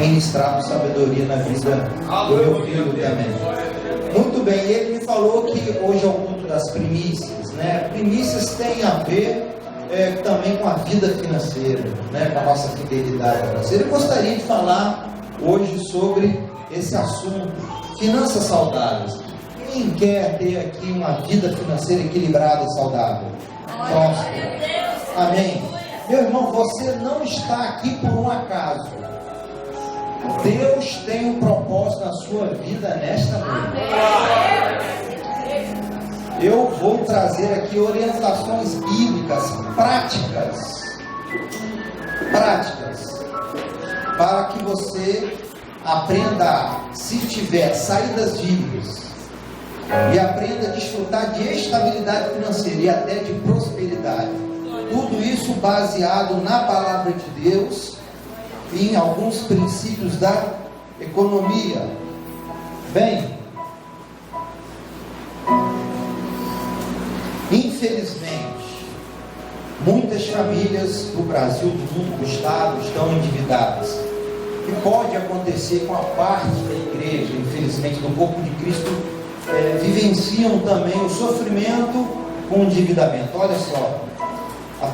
ministrado sabedoria na vida do meu filho também. Muito bem, ele me falou que hoje é o culto das primícias, né? Primícias tem a ver também com a vida financeira, né? Com a nossa fidelidade financeira. Eu gostaria de falar hoje sobre esse assunto, finanças saudáveis. Quem quer ter aqui uma vida financeira equilibrada e saudável? Próximo. Amém. Meu irmão, você não está aqui por um acaso. Deus tem um propósito na sua vida nesta noite. Eu vou trazer aqui orientações bíblicas práticas, para que você aprenda, se tiver saídas dívidas, e aprenda a desfrutar de estabilidade financeira e até de prosperidade. Tudo isso baseado na palavra de Deus e em alguns princípios da economia. Bem, infelizmente, muitas famílias do Brasil, do mundo, do Estado, estão endividadas. E pode acontecer com a parte da igreja, infelizmente, do corpo de Cristo, vivenciam também o sofrimento com o endividamento. Olha só, a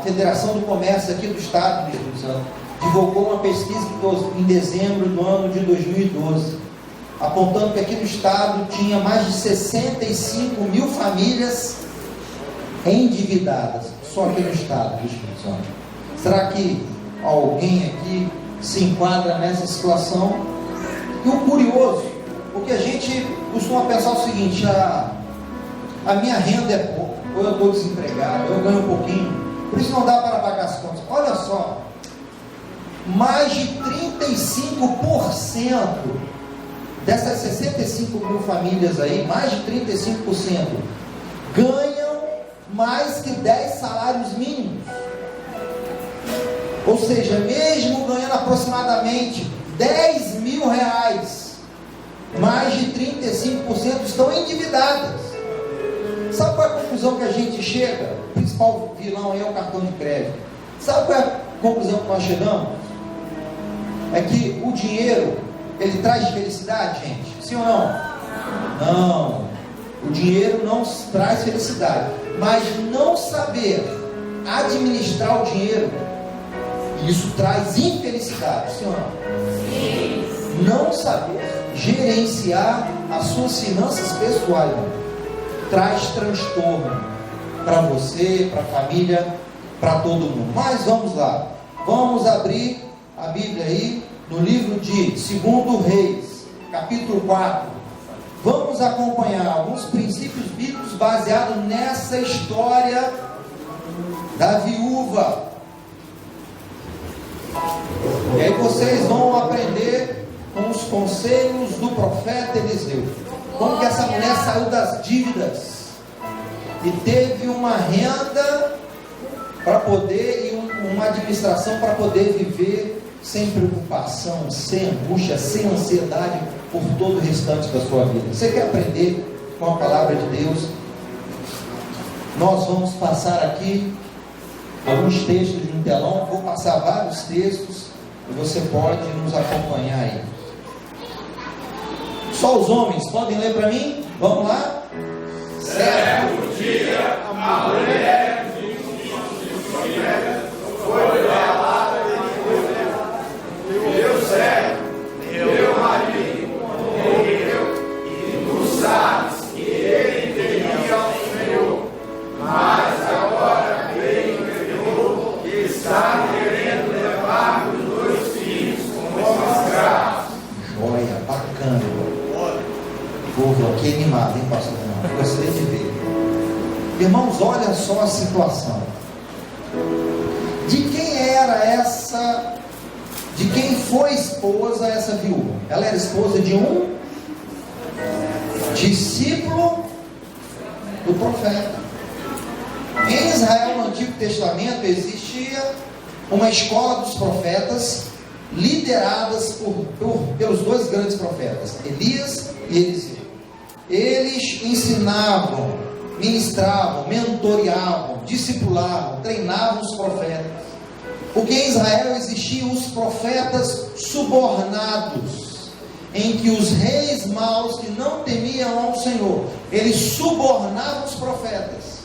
Federação do Comércio aqui do Estado do Espírito Santo divulgou uma pesquisa em dezembro do ano de 2012, apontando que aqui no Estado tinha mais de 65 mil famílias endividadas, só aqui no Estado do Espírito Santo. Será que alguém aqui se enquadra nessa situação? E o curioso, porque a gente costuma pensar o seguinte: a minha renda é pouca, ou eu estou desempregado, eu ganho um pouquinho, por isso não dá para pagar as contas. Olha só, mais de 35% dessas 65 mil famílias aí, mais de 35% ganham mais que 10 salários mínimos. Ou seja, mesmo ganhando aproximadamente 10 mil reais, mais de 35% estão endividadas. Sabe qual é a conclusão que a gente chega? O principal vilão aí é o cartão de crédito. Sabe qual é a conclusão que nós chegamos? É que o dinheiro, ele traz felicidade, gente? Sim ou não? Não. O dinheiro não traz felicidade. Mas não saber administrar o dinheiro, isso traz infelicidade. Sim ou não? Sim. Não saber gerenciar as suas finanças pessoais traz transtorno para você, para a família, para todo mundo. Mas vamos lá, vamos abrir a Bíblia aí no livro de 2 Reis, capítulo 4. Vamos acompanhar alguns princípios bíblicos baseados nessa história da viúva. E aí vocês vão aprender com os conselhos do profeta Eliseu. Como que essa mulher saiu das dívidas e teve uma renda para poder, e uma administração para poder viver sem preocupação, sem angústia, sem ansiedade por todo o restante da sua vida. Você quer aprender com a palavra de Deus? Nós vamos passar aqui alguns textos no telão. Vou passar vários textos e você pode nos acompanhar aí. Só os homens podem ler para mim? Vamos lá? Certo dia, a mulher foi levada de meu servo, meu marido, morreu, e tu sabes que ele temia ao Senhor, mas agora veio o Senhor que está querendo levar os 2 filhos como escravos. Joia, bacana. Povo aqui animado, hein, pastor? Gostaria de ver. Irmãos, olha só a situação. De quem era essa? De quem foi esposa essa viúva? Ela era esposa de um discípulo do profeta. Em Israel, no Antigo Testamento, existia uma escola dos profetas, lideradas pelos 2 grandes profetas, Elias e Eliseu. Eles ensinavam, ministravam, mentoreavam, discipulavam, treinavam os profetas. Porque em Israel existiam os profetas subornados, em que os reis maus que não temiam ao Senhor, eles subornavam os profetas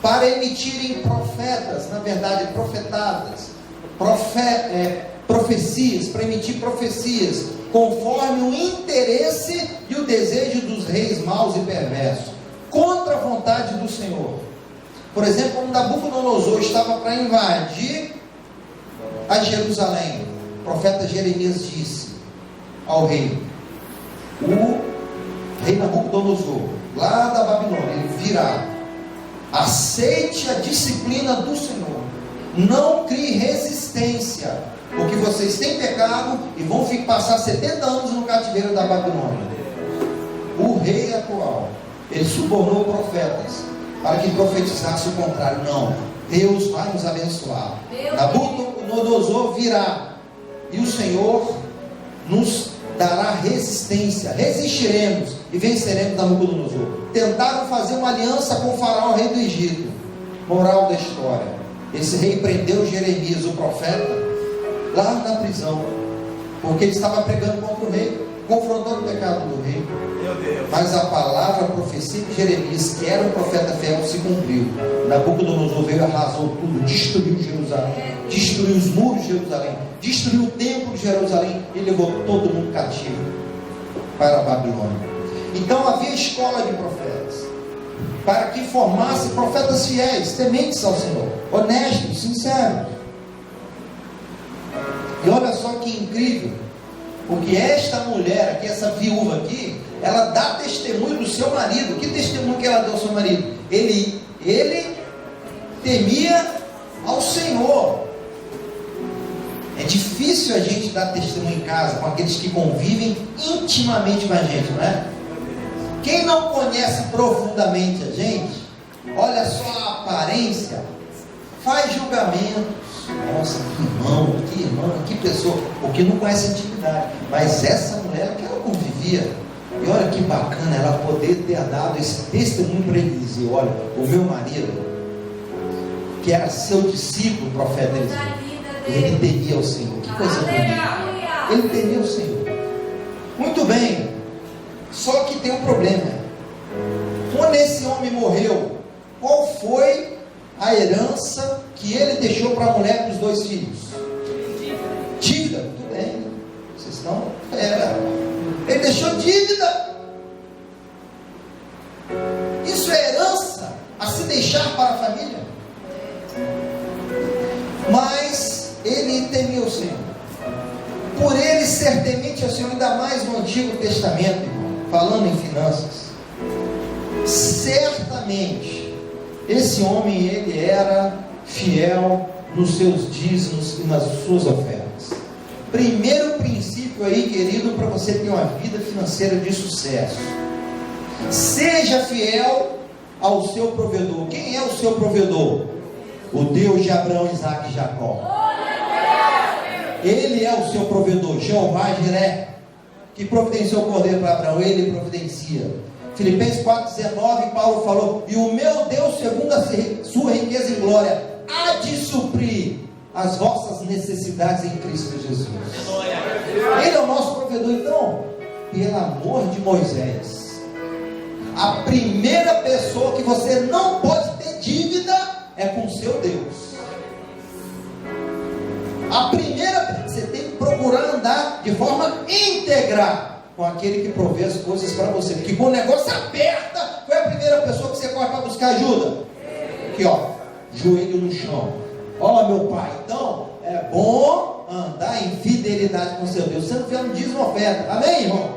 para emitirem profetas, na verdade profetadas, profecias, para emitir profecias, conforme o interesse e o desejo dos reis maus e perversos, contra a vontade do Senhor. Por exemplo, quando Nabucodonosor estava para invadir a Jerusalém, o profeta Jeremias disse ao rei, o rei Nabucodonosor, lá da Babilônia, ele virá: aceite a disciplina do Senhor, não crie resistência, porque vocês têm pecado e vão passar 70 anos no cativeiro da Babilônia. O rei atual, ele subornou profetas para que profetizasse o contrário. Não, Deus vai nos abençoar. Nabucodonosor virá e o Senhor nos dará resistência, resistiremos e venceremos Nabucodonosor. Tentaram fazer uma aliança com o faraó, rei do Egito. Moral da história: esse rei prendeu Jeremias, o profeta, lá na prisão, porque ele estava pregando contra o rei, confrontando o pecado do rei. Mas a palavra, a profecia de Jeremias, que era um profeta fiel, se cumpriu. Nabucodonosor veio, arrasou tudo, destruiu Jerusalém, destruiu os muros de Jerusalém, destruiu o templo de Jerusalém e levou todo mundo cativo para a Babilônia. Então havia escola de profetas, para que formasse profetas fiéis, tementes ao Senhor, honestos, sinceros. E olha só que incrível, porque esta mulher aqui, essa viúva aqui, ela dá testemunho do seu marido. Que testemunho que ela deu ao seu marido? Ele temia ao Senhor. É difícil a gente dar testemunho em casa com aqueles que convivem intimamente com a gente, não é? Quem não conhece profundamente a gente, olha só a aparência, faz julgamentos. Nossa, que irmã, que pessoa, porque não conhece a intimidade. Mas essa mulher que ela convivia, e olha que bacana ela poder ter dado esse testemunho para ele dizer: olha, o meu marido, que era seu discípulo, o profeta ele temia o Senhor. Que coisa bonita. Ele temia o Senhor. Muito bem. Só que tem um problema. Quando esse homem morreu, qual foi a herança que ele deixou para a mulher e para os 2 filhos? Dívida. Muito bem. Vocês estão? Ele deixou dívida. Isso é herança a se deixar para a família. Mas ele temia o Senhor. Por ele ser temente ao Senhor, ainda mais no Antigo Testamento, irmão, falando em finanças, certamente esse homem, ele era fiel nos seus dízimos e nas suas ofertas. Primeiro princípio aí, querido, para você ter uma vida financeira de sucesso: seja fiel ao seu provedor. Quem é o seu provedor? O Deus de Abraão, Isaac e Jacó. Ele é o seu provedor. Jeová Jiré, que providenciou o cordeiro para Abraão, ele providencia. Filipenses 4,19, Paulo falou: e o meu Deus, segundo a sua riqueza em glória, há de suprir as vossas necessidades em Cristo Jesus. Ele é o nosso provedor. Então, pelo amor de Moisés, a primeira pessoa que você não pode ter dívida é com o seu Deus. A primeira, você tem que procurar andar de forma íntegra com aquele que provê as coisas para você, porque quando o negócio aperta, foi a primeira pessoa que você corre para buscar ajuda. Aqui ó, joelho no chão. Ó, meu pai, então é bom andar em fidelidade com seu Deus. Você não vê um dízimo oferta, amém, irmão?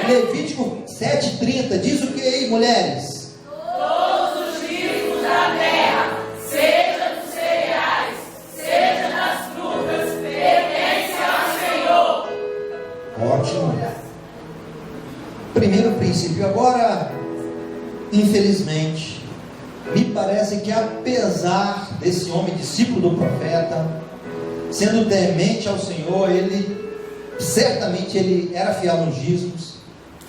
Amém. Levítico 7,30 diz o que aí, mulheres? Todos os dízimos da terra, seja dos cereais, seja das frutas, pertencem ao Senhor. Ótimo. Primeiro princípio. Agora, infelizmente, me parece que apesar desse homem, discípulo do profeta, sendo temente ao Senhor, certamente ele era fiel nos dízimos,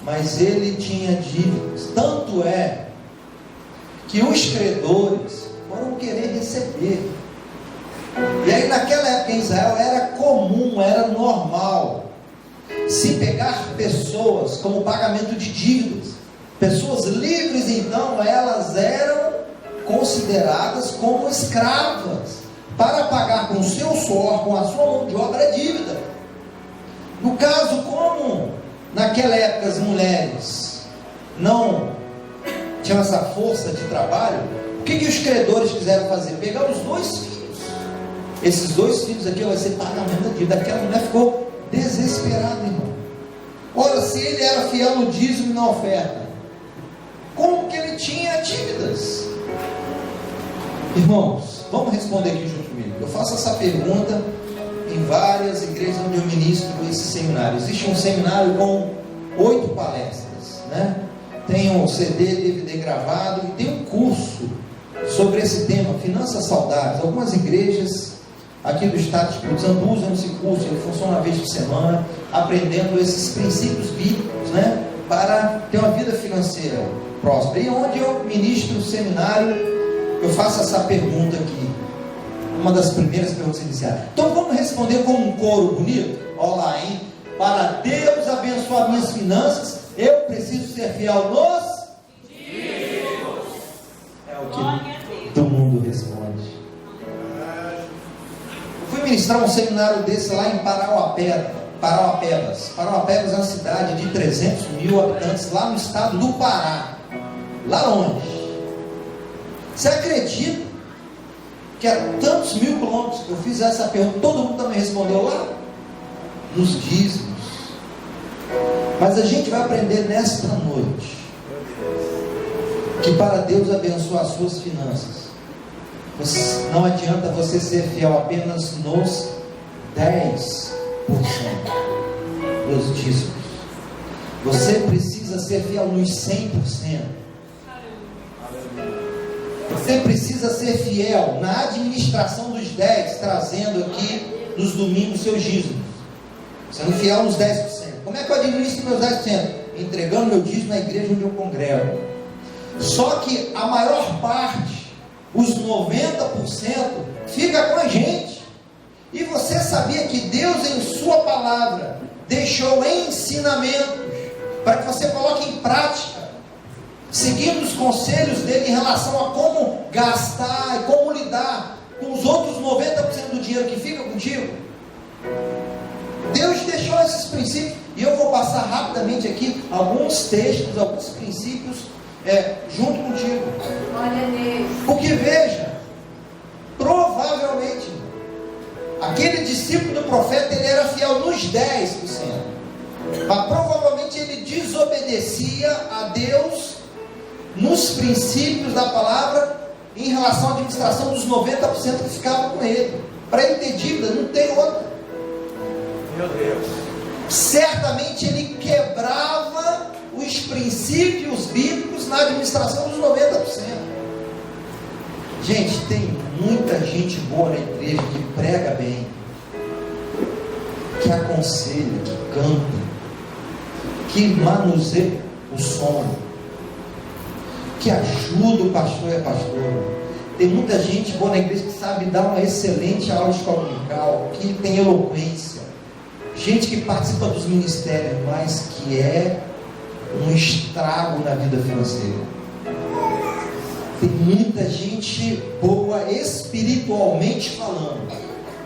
mas ele tinha dívidas. Tanto é que os credores foram querer receber. E aí naquela época em Israel era comum, era normal se pegar pessoas como pagamento de dívidas. Pessoas livres, então, elas eram consideradas como escravas para pagar com o seu suor, com a sua mão de obra, a dívida. No caso, como naquela época as mulheres não tinham essa força de trabalho, o que os credores quiseram fazer? Pegar os 2 filhos. Esses 2 filhos aqui vai ser pagamento da dívida. Aquela mulher ficou desesperada, irmão. Ora, se ele era fiel no dízimo e na oferta, como que ele tinha dívidas? Irmãos, vamos responder aqui junto comigo. Eu faço essa pergunta em várias igrejas onde eu ministro esse seminário. Existe um seminário com 8 palestras, né? Tem um CD, DVD gravado e tem um curso sobre esse tema, finanças saudáveis. Algumas igrejas aqui do estado de Espírito Santo usam esse curso, ele funciona uma vez por semana, aprendendo esses princípios bíblicos, né? Para ter uma vida financeira próspera. E onde eu ministro o seminário, eu faço essa pergunta aqui, uma das primeiras perguntas iniciais. Então vamos responder com um coro bonito? Olha lá, hein? Para Deus abençoar minhas finanças, eu preciso ser fiel nos dízimos. É o que todo mundo responde. Eu fui ministrar um seminário desse lá em Parauapebas. Parauapebas é uma cidade de 300 mil habitantes lá no estado do Pará, lá longe. Você acredita que há tantos mil quilômetros que eu fiz essa pergunta, todo mundo também respondeu lá? Nos dízimos. Mas a gente vai aprender nesta noite que para Deus abençoar as suas finanças, não adianta você ser fiel apenas nos 10% dos dízimos. Você precisa ser fiel nos 100%. Você precisa ser fiel na administração dos 10%, trazendo aqui nos domingos seus dízimos. Sendo fiel nos 10%. Como é que eu administro meus 10%? Entregando meu dízimo na igreja onde eu congrego. Só que a maior parte, os 90%, fica com a gente. E você sabia que Deus em sua palavra deixou ensinamentos para que você coloque em prática, seguindo os conselhos dele em relação a como gastar e como lidar com os outros 90% do dinheiro que fica contigo? Deus deixou esses princípios, e eu vou passar rapidamente aqui alguns textos, alguns princípios junto contigo. Porque veja, provavelmente aquele discípulo do profeta, ele era fiel nos 10%, mas provavelmente ele desobedecia a Deus nos princípios da palavra em relação à administração dos 90% que ficavam com ele. Para ele ter dívida, não tem outra. Meu Deus. Certamente ele quebrava os princípios bíblicos na administração dos 90%. Gente, tem muita gente boa na igreja que prega bem, que aconselha, que canta, que manuseia o som, que ajuda o pastor e a pastora. Tem muita gente boa na igreja que sabe dar uma excelente aula de escola dominical, que tem eloquência, gente que participa dos ministérios, mas que é um estrago na vida financeira. Tem muita gente boa espiritualmente falando,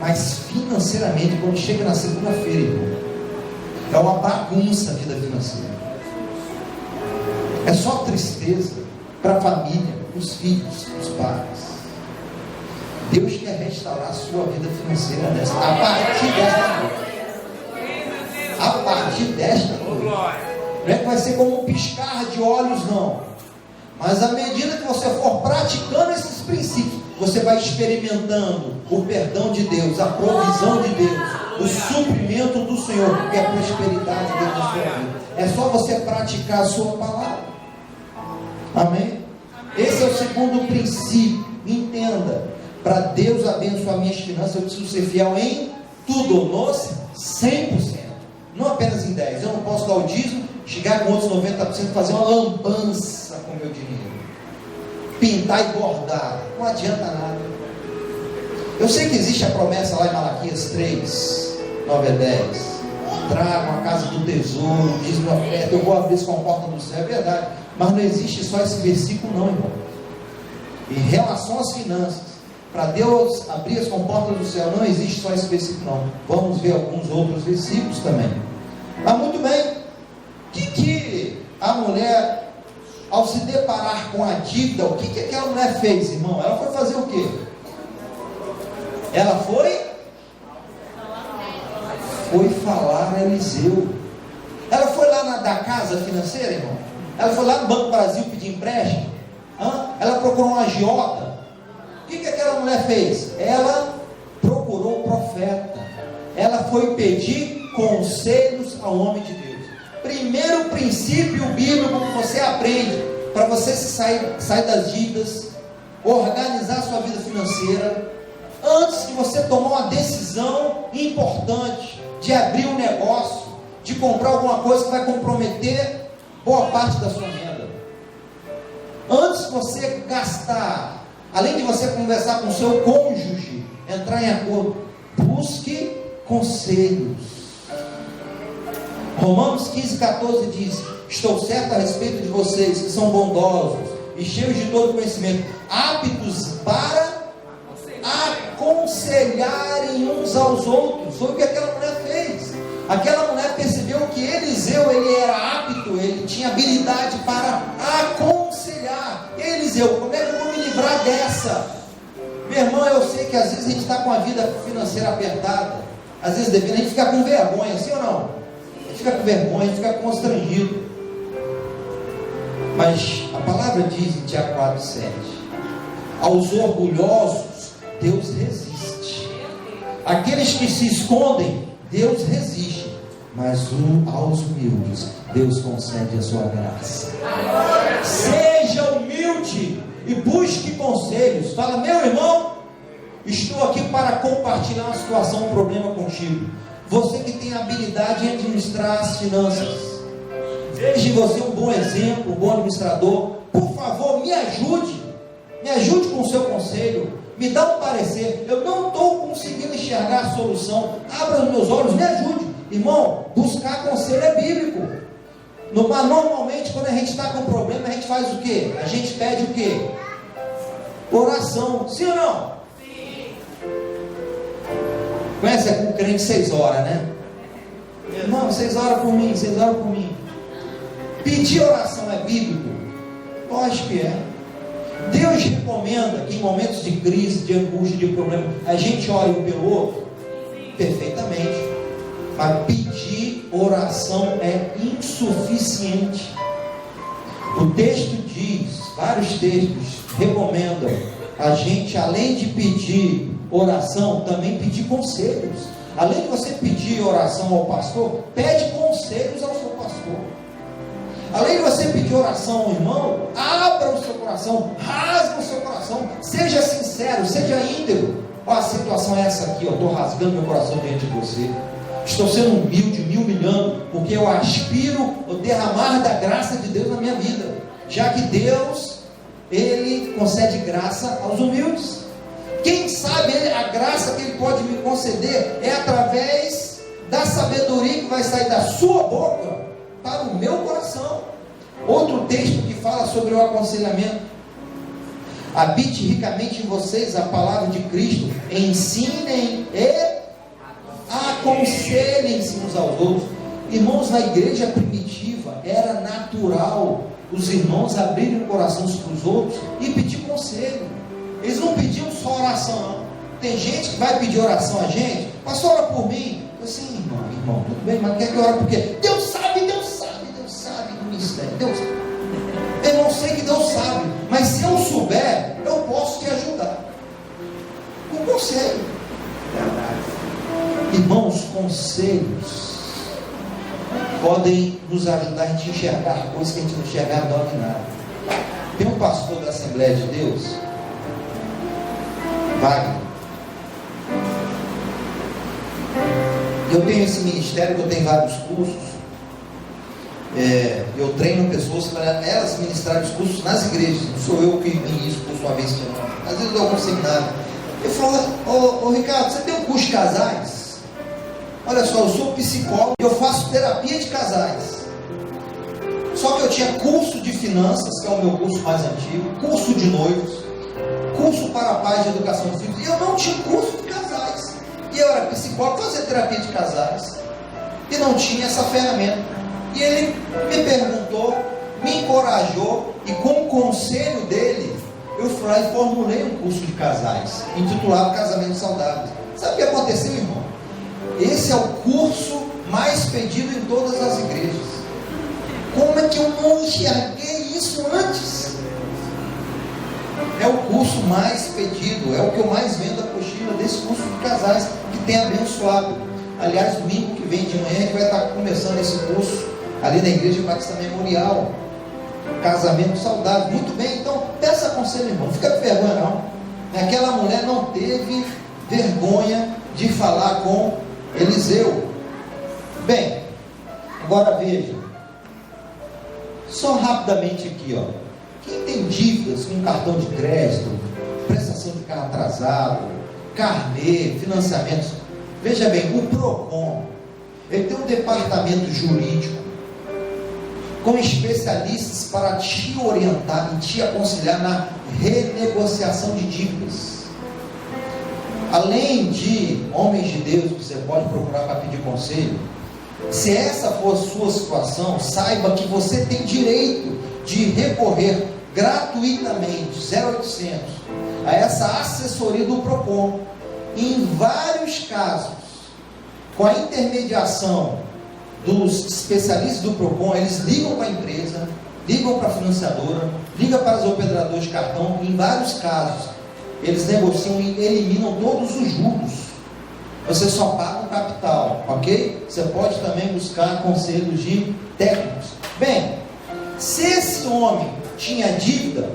mas financeiramente, quando chega na segunda-feira, irmão, é uma bagunça a vida financeira. É só tristeza para a família, para os filhos, para os pais. Deus quer restaurar a sua vida financeira a partir desta noite. A partir desta noite. Não é que vai ser como um piscar de olhos, não. Mas à medida que você for praticando esses princípios, você vai experimentando o perdão de Deus, a provisão de Deus, o suprimento do Senhor, e a prosperidade de Deus na sua vida. É só você praticar a sua palavra. Amém? Esse é o segundo princípio. Entenda: para Deus abençoar minhas finanças, eu preciso ser fiel em tudo, nos 100%, não apenas em 10%. Eu não posso dar o dízimo, chegar com outros 90% e fazer uma lambança com o meu dinheiro, pintar e bordar, não adianta nada. Eu sei que existe a promessa lá em Malaquias 3, 9 a 10. Tragam a casa do tesouro, diz uma oferta, eu vou abrir as comportas do céu. É verdade, mas não existe só esse versículo não, irmão. Em relação às finanças, para Deus abrir as comportas do céu, não existe só esse versículo não. Vamos ver alguns outros versículos também. Mas muito bem, o que a mulher, ao se deparar com a dívida, o que aquela mulher fez, irmão? Ela foi fazer o quê? Ela foi falar a Eliseu. Ela foi lá da casa financeira, irmão. Ela foi lá no Banco Brasil pedir empréstimo. Ela procurou um agiota. O que aquela mulher fez? Ela procurou o profeta. Ela foi pedir conselhos ao homem de Deus. Primeiro princípio bíblico que você aprende para você sair das dívidas, organizar sua vida financeira, antes de você tomar uma decisão importante de abrir um negócio, de comprar alguma coisa que vai comprometer boa parte da sua renda. Antes de você gastar, além de você conversar com o seu cônjuge, entrar em acordo, busque conselhos. Romanos 15:14 diz: estou certo a respeito de vocês que são bondosos e cheios de todo conhecimento, aptos para aconselharem uns aos outros. Foi o que aquela mulher fez. Aquela mulher percebeu que Eliseu, ele era apto, ele tinha habilidade para aconselhar. Eliseu, como é que eu vou me livrar dessa? Meu irmão, eu sei que às vezes a gente está com a vida financeira apertada, às vezes a gente fica com vergonha, sim ou não? A gente fica com vergonha, a gente fica constrangido. Mas a palavra diz em Tiago 4:7: aos orgulhosos Deus resiste, aqueles que se escondem Deus resiste, mas aos humildes Deus concede a sua graça. Seja humilde e busque conselhos. Fala: meu irmão, estou aqui para compartilhar uma situação, um problema contigo. Você que tem habilidade em administrar as finanças, veja em você um bom exemplo, um bom administrador. Por favor, me ajude com o seu conselho, me dá um parecer. Eu não estou conseguindo enxergar a solução, abra os meus olhos, me ajude. Irmão, buscar conselho é bíblico. Normalmente quando a gente está com problema, a gente faz o quê? A gente pede o quê? Oração, sim ou não? Sim. Conhece o crente 6 horas, né? Irmão, 6 horas por mim, 6 horas por mim. Pedir oração é bíblico? Lógico que é. Deus recomenda que em momentos de crise, de angústia, de problema, a gente ore um pelo outro? Perfeitamente. Mas pedir oração é insuficiente. O texto diz, vários textos recomendam a gente, além de pedir oração, também pedir conselhos. Além de você pedir oração ao pastor, pede conselhos ao seu pastor. Além de você pedir oração ao irmão, abra o seu coração, rasga o seu coração, seja sincero, seja íntegro. A situação é essa aqui, eu estou rasgando meu coração diante de você. Estou sendo humilde, me humilhando, porque eu aspiro o derramar da graça de Deus na minha vida, já que Deus, Ele concede graça aos humildes. Quem sabe a graça que Ele pode me conceder é através da sabedoria que vai sair da sua boca para o meu coração. Outro texto que fala sobre o aconselhamento: habite ricamente em vocês a palavra de Cristo, ensinem e aconselhem-se uns aos outros. Irmãos, na igreja primitiva era natural os irmãos abrirem o coração uns para os outros e pedir conselho. Eles não pediam só oração, não. Tem gente que vai pedir oração a gente: pastor, ora por mim. Eu assim, irmão, tudo bem, mas quer que ora por quê? Deus sabe do mistério. Deus, eu não sei que Deus sabe, mas se eu souber, eu posso te ajudar com conselho. Irmãos, conselhos podem nos ajudar a gente enxergar coisas que a gente não enxergava em nada. Tem um pastor da Assembleia de Deus, Wagner. Eu tenho esse ministério, que eu tenho vários cursos. Eu treino pessoas para elas ministrarem os cursos nas igrejas. Não sou eu que ministro curso uma vez por ano. Às vezes eu dou algum seminário. Ele falou: ô Ricardo, você tem um curso de casais? Olha só, eu sou psicólogo e eu faço terapia de casais. Só que eu tinha curso de finanças, que é o meu curso mais antigo, curso de noivos, curso para pais de educação de filhos, e eu não tinha curso de casais. E eu era psicólogo, fazia terapia de casais, e não tinha essa ferramenta. E ele me perguntou, me encorajou, e com o conselho dele, eu fui lá e formulei um curso de casais, intitulado Casamentos Saudáveis. Sabe o que aconteceu, irmão? Esse é o curso mais pedido em todas as igrejas. Como é que eu não enxerguei isso antes? É o curso mais pedido, é o que eu mais vendo a apostila desse curso de casais, que tem abençoado. Aliás, domingo que vem de manhã a gente vai estar começando esse curso ali na Igreja Batista Memorial. Casamento saudável. Muito bem, então peça conselho, irmão, não fica com vergonha não. Aquela mulher não teve vergonha de falar com Eliseu. Bem, agora veja, só rapidamente aqui, ó. Quem tem dívidas com cartão de crédito, prestação de carro atrasado, carnê, financiamentos, veja bem, o PROCON, ele tem um departamento jurídico com especialistas para te orientar e te aconselhar na renegociação de dívidas. Além de homens de Deus que você pode procurar para pedir conselho, se essa for a sua situação, saiba que você tem direito de recorrer gratuitamente, 0800, a essa assessoria do PROCON. Em vários casos, com a intermediação dos especialistas do PROCON, eles ligam para a empresa, ligam para a financiadora, ligam para os operadores de cartão. Em vários casos, eles negociam e eliminam todos os juros. Você só paga o capital, ok? Você pode também buscar conselhos de técnicos. Bem, se esse homem tinha dívida,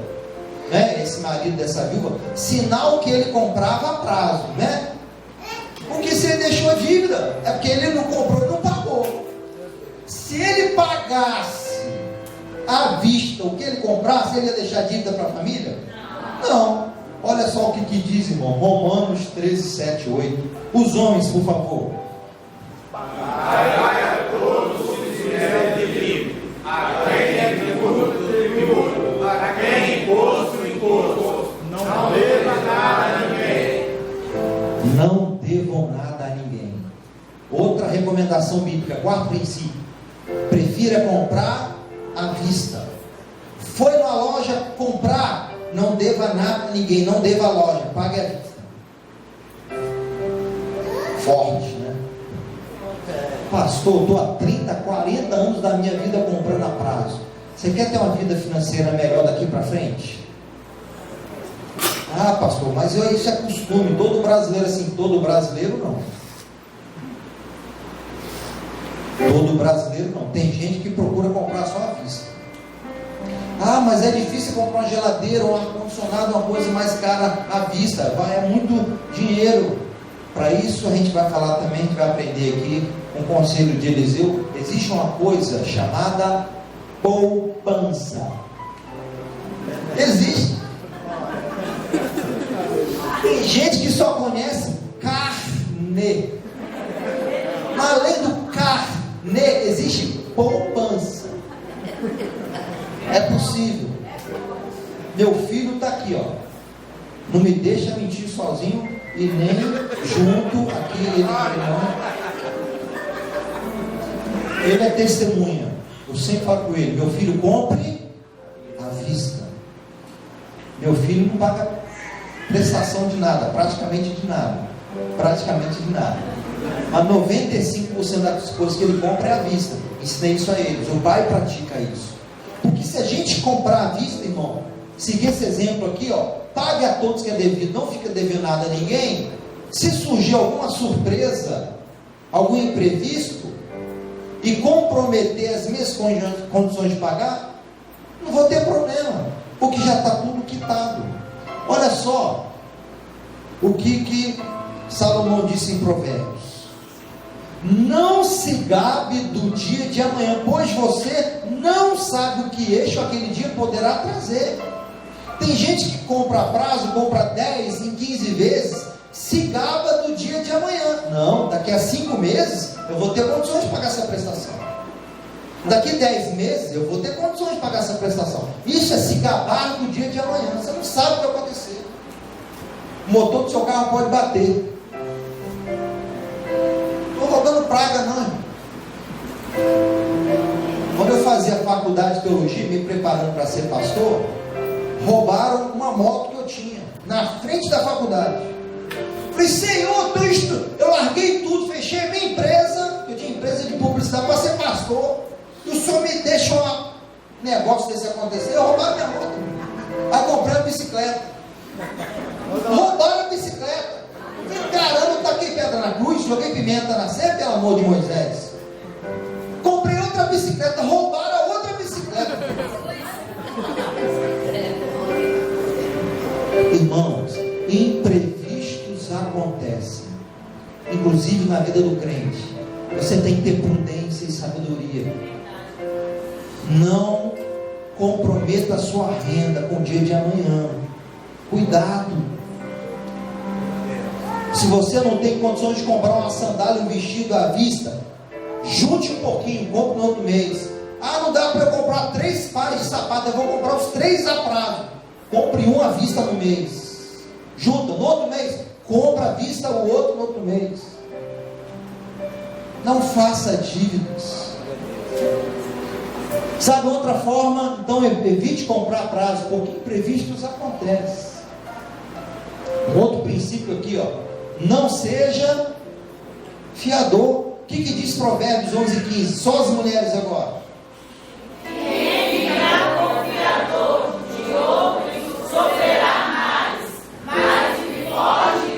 né, esse marido dessa viúva, sinal que ele comprava a prazo, né? Porque se ele deixou a dívida, é porque ele não comprou e não pagou. Se ele pagasse à vista o que ele comprasse, ele ia deixar dívida para a família? Não. Olha só o que diz, irmão, Romanos 13, 7, 8. Os homens, por favor. Pagai a todos os que fizeram delírio, a quem é tributo, tributo, a quem imposto, imposto. Não deva nada a ninguém. Não devam nada a ninguém. Outra recomendação bíblica, quarto princípio: prefira comprar à vista. Foi na loja comprar, não deva nada a ninguém, não deva a loja, pague à vista. Forte, né? Pastor, estou há 30, 40 anos da minha vida comprando a prazo. Você quer ter uma vida financeira melhor daqui para frente? Ah, pastor, mas isso é costume, todo brasileiro assim. Todo brasileiro não. Todo brasileiro não. Tem gente que procura comprar só à vista. Ah, mas é difícil comprar uma geladeira, um ar-condicionado, uma coisa mais cara à vista. É muito dinheiro. Para isso a gente vai falar também, a gente vai aprender aqui com o conselho de Eliseu. Existe uma coisa chamada poupança. Existe. Tem gente que só conhece carnê. Mas além do carnê, existe poupança. É possível. Meu filho está aqui, ó. Não me deixa mentir sozinho e nem junto aqui. Ele é testemunha. Eu sempre falo com ele: meu filho, compre à vista. Meu filho não paga prestação de nada, praticamente de nada. Praticamente de nada. Mas 95% das coisas que ele compra é à vista. Ensinei isso a eles. O pai pratica isso. Porque se a gente comprar à vista, irmão, seguir esse exemplo aqui, ó, pague a todos que é devido, não fica devendo nada a ninguém. Se surgir alguma surpresa, algum imprevisto, e comprometer as minhas condições de pagar, não vou ter problema, porque já está tudo quitado. Olha só o que Salomão disse em Provérbios: não se gabe do dia de amanhã, pois você não sabe o que este ou aquele dia poderá trazer. Tem gente que compra a prazo, compra 10 em 15 vezes, se gaba do dia de amanhã. Não, daqui a 5 meses eu vou ter condições de pagar essa prestação. Daqui 10 meses eu vou ter condições de pagar essa prestação. Isso é se gabar do dia de amanhã. Você não sabe o que vai acontecer. O motor do seu carro pode bater. Não estou dando praga não, irmão. Quando eu fazia faculdade de teologia, me preparando para ser pastor, roubaram uma moto que eu tinha na frente da faculdade. Falei, Senhor Cristo, eu larguei tudo, fechei a minha empresa, eu tinha empresa de publicidade para ser pastor, e o Senhor me deixou um negócio desse acontecer. Roubaram minha moto. Aí comprei a bicicleta. Roubaram a bicicleta. Falei, caramba, eu taquei pedra na cruz, joguei pimenta na serra, pelo amor de Moisés. Comprei outra bicicleta, roubaram a outra bicicleta. Irmãos, imprevistos acontecem, inclusive na vida do crente. Você tem que ter prudência e sabedoria. Não comprometa a sua renda com o dia de amanhã. Cuidado. Se você não tem condições de comprar uma sandália, um vestido à vista, junte um pouquinho, compre no outro mês. Ah, não dá para eu comprar 3 pares de sapato, eu vou comprar os 3 a prazo. Compre um à vista no mês. Junta, no outro mês, compra à vista o outro no outro mês. Não faça dívidas. Sabe outra forma? Então evite comprar a prazo, porque imprevistos acontecem. Um outro princípio aqui, ó. Não seja fiador. O que diz Provérbios 11:15? Só as mulheres agora. Quem ficará com fiador de outros sofrerá mas o que foge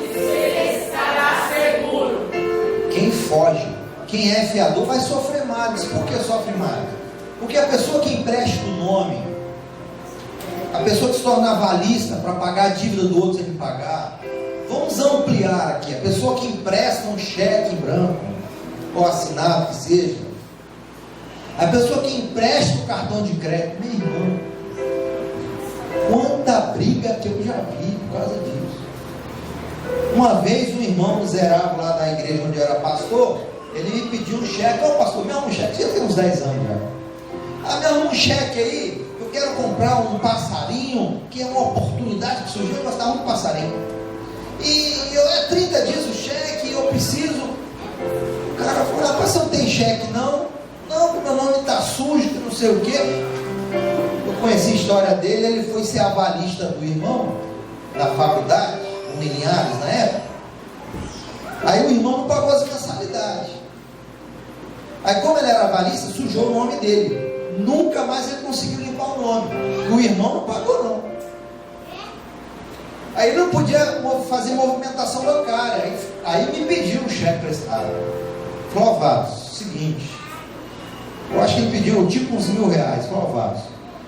estará seguro. Quem foge, quem é fiador vai sofrer males. Por que sofre males? Porque a pessoa que empresta o nome, a pessoa que se torna avalista para pagar a dívida do outro sem pagar, vamos ampliar aqui, a pessoa que empresta um cheque em branco, ou assinado que seja, a pessoa que empresta o cartão de crédito, meu irmão, quanta briga que eu já vi por causa disso. Uma vez um irmão miserável lá da igreja onde eu era pastor, ele me pediu um cheque. Ô pastor, me arruma um cheque, já tem uns 10 anos já. Ah, me arruma um cheque aí, eu quero comprar um passarinho, que é uma oportunidade que surgiu, eu gostava muito de passarinho. E é 30 dias o cheque, eu preciso. O cara falou, rapaz, você não tem cheque não? Não, porque meu nome está sujo, que não sei o quê. Eu conheci a história dele, ele foi ser avalista do irmão, da faculdade, no Linhares na época. Aí o irmão não pagou as mensalidades. Aí como ele era avalista, sujou o nome dele. Nunca mais ele conseguiu limpar o nome. O irmão não pagou não. Aí ele não podia fazer movimentação bancária. Aí me pediu um cheque prestado. Falou, Vaz, seguinte, eu acho que ele pediu tipo uns R$1.000. Falou, Vaz,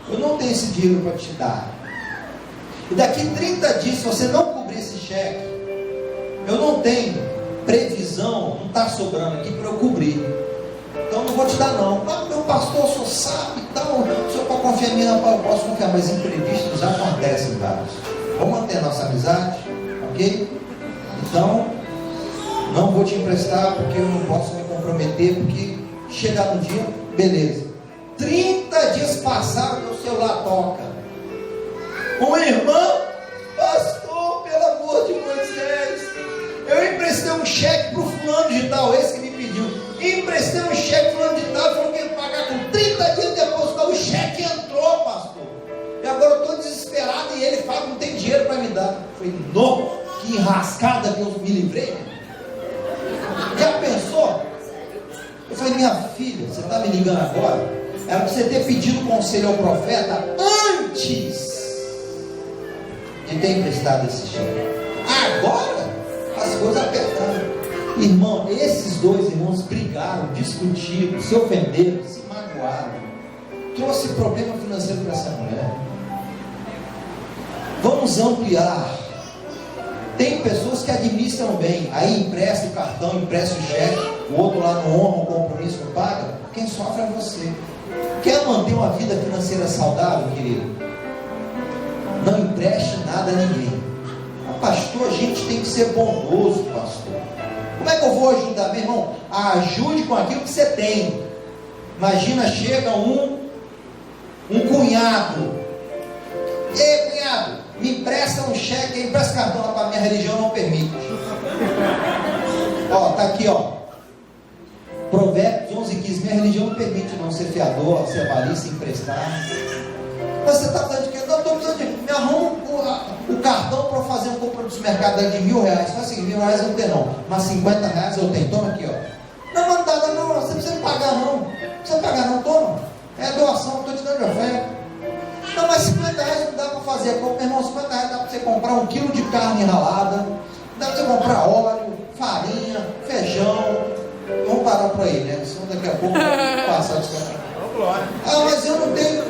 eu não tenho esse dinheiro para te dar. E daqui 30 dias, se você não cobrir esse cheque, eu não tenho previsão, não está sobrando aqui para eu cobrir. Então não vou te dar não. Ah, meu pastor, o senhor sabe e tal, o senhor pode confiar em mim, não, eu posso confiar, mas imprevistos acontecem, vários. Vamos manter a nossa amizade, ok? Então, não vou te emprestar porque eu não posso me comprometer, porque chegar no dia, beleza. 30 dias passaram, meu celular toca. Uma irmã, pastor, pelo amor de Moisés, eu emprestei um cheque para o fulano de tal, esse que me pediu. Emprestei um cheque para o fulano de tal, falou que ia pagar com 30 dias depois. O cheque entrou, pastor. E agora eu estou desesperado e ele fala que não tem dinheiro para me dar. Eu falei, não, que enrascada que eu me livrei. Já pensou? Eu falei, minha filha, você está me ligando agora? Era para você ter pedido conselho ao profeta antes de ter emprestado esse cheque. Agora as coisas apertaram. Irmão, esses dois irmãos brigaram, discutiram, se ofenderam, se magoaram. Trouxe problema financeiro para essa mulher. Vamos ampliar. Tem pessoas que administram bem, aí empresta o cartão, empresta o cheque, o outro lá não honra o compromisso, não paga. Quem sofre é você. Quer manter uma vida financeira saudável, querido? Não empreste nada a ninguém. Pastor, a gente tem que ser bondoso, pastor. Como é que eu vou ajudar? Meu irmão, ajude com aquilo que você tem. Imagina, chega um cunhado. Ei, cunhado, me empresta um cheque, empresta cartão lá para minha religião, não permite. Ó, tá aqui, ó. Provérbios 11:15. Minha religião não permite não ser fiador, ser avarista, emprestar. Mas você está precisando de quê? Não, estou precisando de. Me arruma o cartão para fazer uma compra no supermercado de R$1.000. Faz assim, R$1.000 eu não tenho não, mas R$50 eu tenho. Toma aqui, ó. Não, mas não dá, não, você não precisa pagar não. Não precisa pagar não, toma. É doação, estou te dando de oferta. Não, mas R$50 não dá para fazer. Meu irmão, R$50 dá para você comprar 1 quilo de carne ralada, dá para você comprar óleo, farinha, feijão. Vamos parar por aí, né? Senão daqui a pouco vai passar de cara. Ah, mas eu não tenho.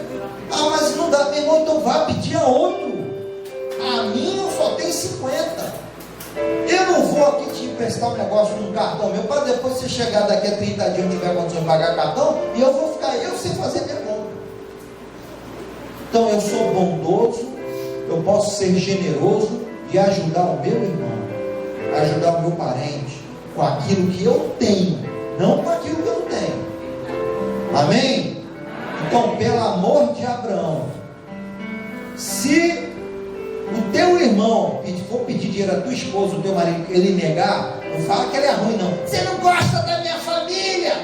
Ah, mas não dá, meu irmão, então vá pedir a outro. A minha eu só tenho 50. Eu não vou aqui te emprestar um negócio num cartão meu, para depois você chegar daqui a 30 dias, não tiver condição de pagar cartão, e eu vou ficar eu sem fazer minha compra. Então eu sou bondoso, eu posso ser generoso de ajudar o meu irmão, ajudar o meu parente, com aquilo que eu tenho, não com aquilo que eu não tenho. Amém? Então, pelo amor de Abraão, se o teu irmão for pedir dinheiro a tua esposa, o teu marido, ele negar, não fala que ele é ruim, não. Você não gosta da minha família.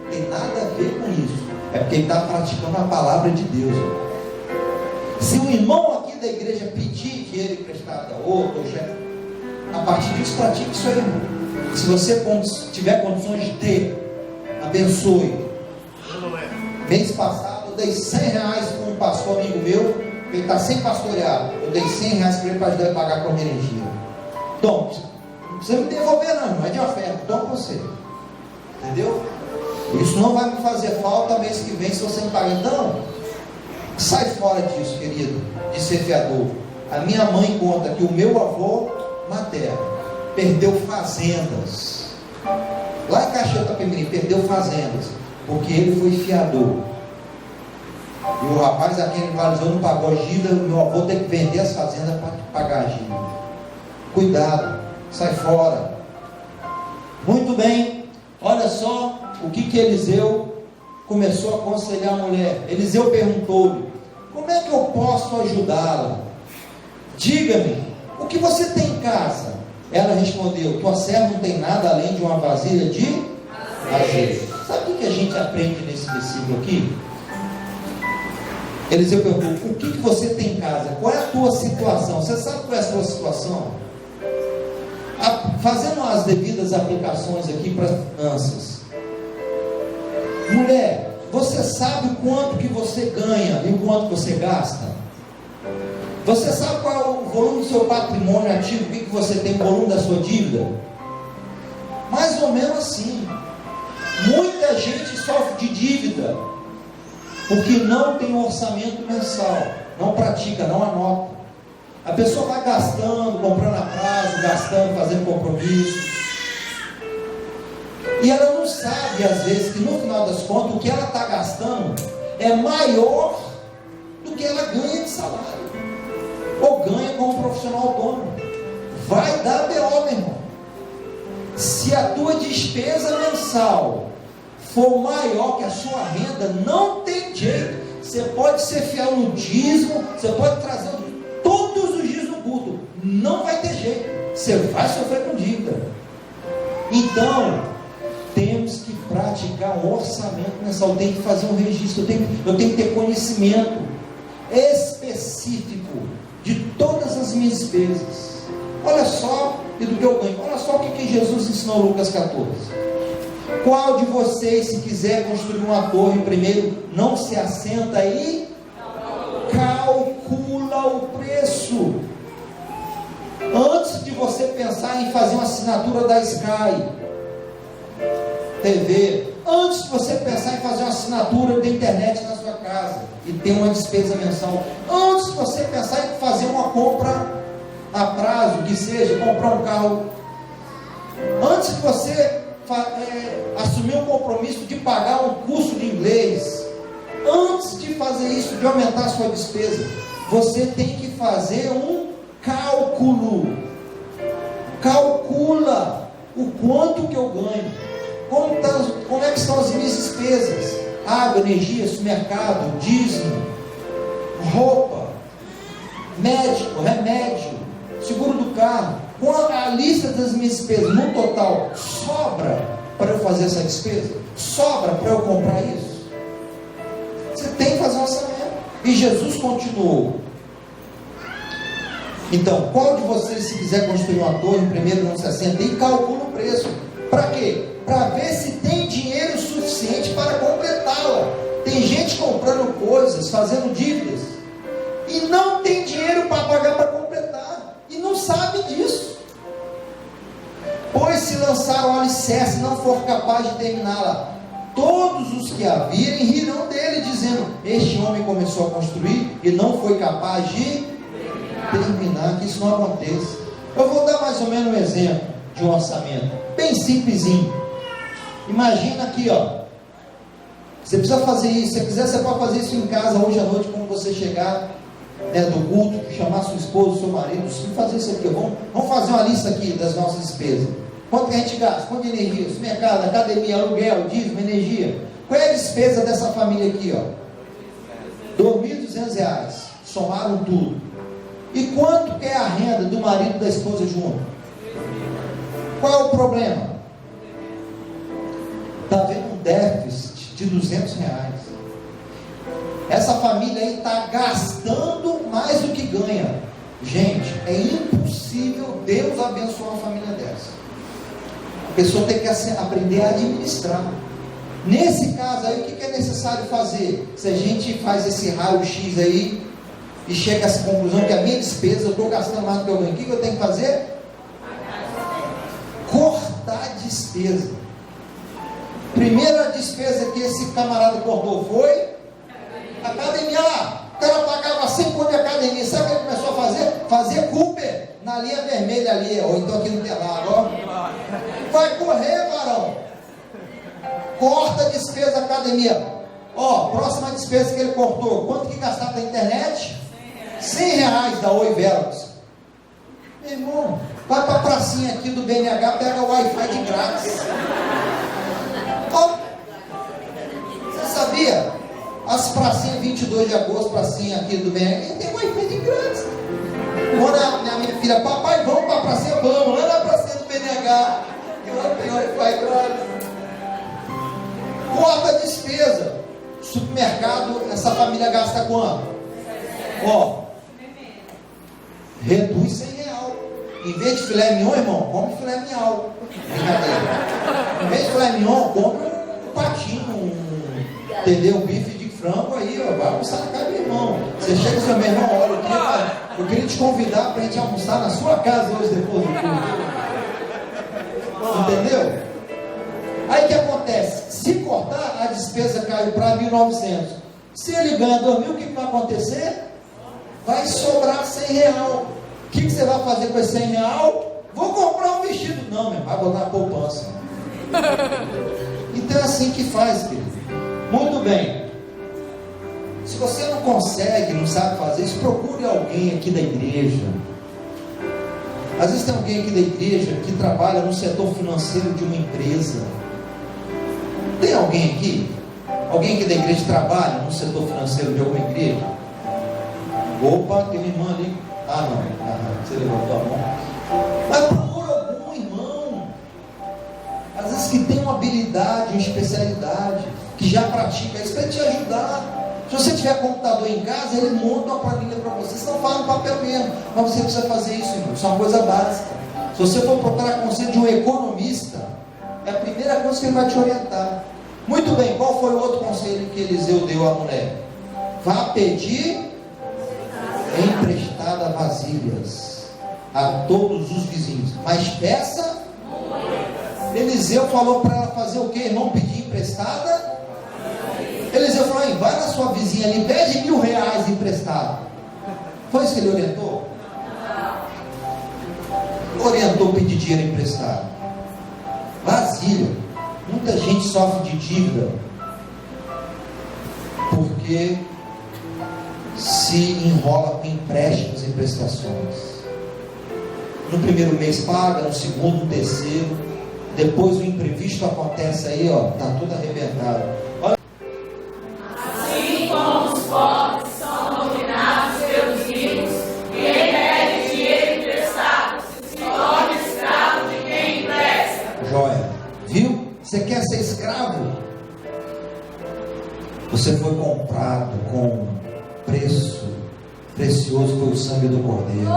Não tem nada a ver com isso. É porque ele está praticando a palavra de Deus. Se o irmão aqui da igreja pedir dinheiro emprestado a outro, a partir disso, pratique isso aí, irmão. Se você tiver condições de ter, abençoe. Mês passado eu dei R$100 para um pastor amigo meu, ele está sem pastorear. Eu dei R$100 para ele, para ajudar ele a pagar com a energia. Então, não precisa me devolver não é de oferta, toma você. Entendeu? Isso não vai me fazer falta mês que vem se você não pagar. Então, sai fora disso, querido, de ser fiador. A minha mãe conta que o meu avô materno perdeu fazendas. Lá em Caxias do Itapemirim, perdeu fazendas, porque ele foi fiador. E o rapaz aqui rivalizou, não pagou a dívida, o meu avô tem que vender as fazendas para pagar a dívida. Cuidado, sai fora. Muito bem, olha só o que Eliseu começou a aconselhar a mulher. Eliseu perguntou-lhe: como é que eu posso ajudá-la? Diga-me, o que você tem em casa? Ela respondeu: tua serva não tem nada além de uma vasilha de azeite. Sabe o que a gente aprende nesse versículo aqui? Eliseu perguntou: o que você tem em casa? Qual é a tua situação? Você sabe qual é a sua situação? Fazendo as devidas aplicações aqui para as finanças. Mulher, você sabe o quanto que você ganha e o quanto você gasta? Você sabe qual é o volume do seu patrimônio ativo, o que você tem, o volume da sua dívida? Mais ou menos assim. Muita gente sofre de dívida, porque não tem um orçamento mensal, não pratica, não anota. A pessoa vai gastando, comprando a prazo, gastando, fazendo compromisso. E ela não sabe, às vezes, que no final das contas, o que ela está gastando é maior do que ela ganha de salário. Ou ganha como profissional autônomo. Vai dar B.O., meu irmão. Se a tua despesa mensal for maior que a sua renda, não tem jeito. Você pode ser fiel no dízimo, você pode trazer todos os dízimos culto, não vai ter jeito. Você vai sofrer com dívida. Então, temos que praticar um orçamento mensal. Eu tenho que fazer um registro, eu tenho que ter conhecimento específico de todas as minhas despesas. Olha só, e do que eu ganho. Olha só o que Jesus ensinou em Lucas 14. Qual de vocês, se quiser construir uma torre, primeiro não se assenta e calcula o preço? Antes de você pensar em fazer uma assinatura da Sky TV, antes de você pensar em fazer uma assinatura da internet na sua casa e ter uma despesa mensal, antes de você pensar em fazer uma compra a prazo, que seja comprar um carro, antes de você assumir um compromisso de pagar um curso de inglês, antes de fazer isso, de aumentar a sua despesa, você tem que fazer um cálculo. Calcula o quanto que eu ganho. Como é que estão as minhas despesas? Água, energia, supermercado, dízimo, roupa, médico, remédio, seguro do carro. Com a lista das minhas despesas no total, sobra para eu fazer essa despesa? Sobra para eu comprar isso? Você tem que fazer um orçamento. E Jesus continuou. Então, qual de vocês, se quiser construir uma torre, primeiro não se assenta e calcula o preço. Para quê? Para ver se tem dinheiro suficiente para completá-la. Tem gente comprando coisas, fazendo dívidas, e não tem dinheiro para pagar para completar, e não sabe disso. Pois se lançar o alicerce e não for capaz de terminá-la, todos os que a virem rirão dele, dizendo: este homem começou a construir e não foi capaz de terminar. Que isso não aconteça. Eu vou dar mais ou menos um exemplo de um orçamento bem simplesinho. Imagina aqui, ó, você precisa fazer isso. Se quiser, você pode fazer isso em casa hoje à noite, quando você chegar, né, do culto, chamar sua esposa, seu marido, fazer isso aqui. Vamos fazer uma lista aqui das nossas despesas. Quanto que a gente gasta? Quanto de energia? Supermercado, academia, aluguel, dízimo, energia. Qual é a despesa dessa família aqui, ó? R$2.200, somaram tudo. E quanto que é a renda do marido e da esposa junto? Qual é o problema? Está havendo um déficit de R$200. Essa família aí está gastando mais do que ganha. Gente, é impossível Deus abençoar uma família dessa. A pessoa tem que aprender a administrar. Nesse caso aí, o que é necessário fazer? Se a gente faz esse raio-x aí e chega a essa conclusão que a minha despesa, eu estou gastando mais do que eu ganho, o que eu tenho que fazer? Cortar a despesa. Primeira despesa que esse camarada cortou foi academia lá. O cara pagava 100 conto de academia. Sabe o que ele começou a fazer? Fazer Cooper na linha vermelha ali, ou então aqui no telado, ó. Vai correr, varão. Corta a despesa da academia. Ó, próxima despesa que ele cortou. Quanto que gastava na internet? R$100 da Oi Velox. Meu irmão, vai para a pracinha aqui do BNH, pega o Wi-Fi de grátis. Ó, você sabia? As pracinhas 22 de agosto, pracinha aqui do BNH, tem Wi-Fi de grátis. Quando a minha filha, papai, vamos para a pracinha, vamos, lá na pracinha do BNH, eu tenho Wi-Fi grátis. Corta a despesa. Supermercado, essa família gasta quanto? Ó, reduz R$100. Em vez de filé mignon, irmão, come filé mignon. Em vez de filé mignon, compra um patinho, entendeu? Um bife de frango aí, ó, vai almoçar na casa do irmão. Você chega e fala: meu irmão, olha, eu queria te convidar para a gente almoçar na sua casa hoje depois do culto. Entendeu? Aí o que acontece? Se cortar, a despesa caiu para 1.900. Se ele ganha 2.000, o que vai acontecer? Vai sobrar R$100. O que você vai fazer com esse R$100? Vou comprar um vestido. Não, meu, vai botar a poupança. Então é assim que faz, querido. Muito bem. Se você não consegue, não sabe fazer isso, procure alguém aqui da igreja. Às vezes tem alguém aqui da igreja que trabalha no setor financeiro de uma empresa. Tem alguém aqui? Alguém aqui da igreja que trabalha no setor financeiro de alguma igreja? Opa, tem uma irmã ali. Ah, não, você levantou a mão. Mas procura algum irmão, às vezes que tem uma habilidade, uma especialidade, que já pratica isso para te ajudar. Se você tiver computador em casa, ele monta uma planilha para você. Você não faz no papel mesmo, mas você precisa fazer isso, irmão. Isso é uma coisa básica. Se você for procurar conselho de um economista, é a primeira coisa que ele vai te orientar. Muito bem, qual foi o outro conselho que Eliseu deu à mulher? Vá pedir emprestada vasilhas a todos os vizinhos, mas peça. Eliseu falou para ela fazer o que, irmão? Pedir emprestada. Eliseu falou: vai na sua vizinha ali, pede R$1.000 emprestado. Foi isso que ele orientou? Orientou a pedir dinheiro emprestado. Vasilha. Muita gente sofre de dívida porque se enrola com empréstimos e prestações. No primeiro mês paga, no segundo, no terceiro, depois o imprevisto acontece aí, ó, tá tudo arrebentado. Olha. Assim como os pobres são dominados pelos ricos, quem pede dinheiro emprestado se torna escravo de quem empresta. Joia, viu? Você quer ser escravo? Você foi comprado com preço precioso pelo sangue do Cordeiro.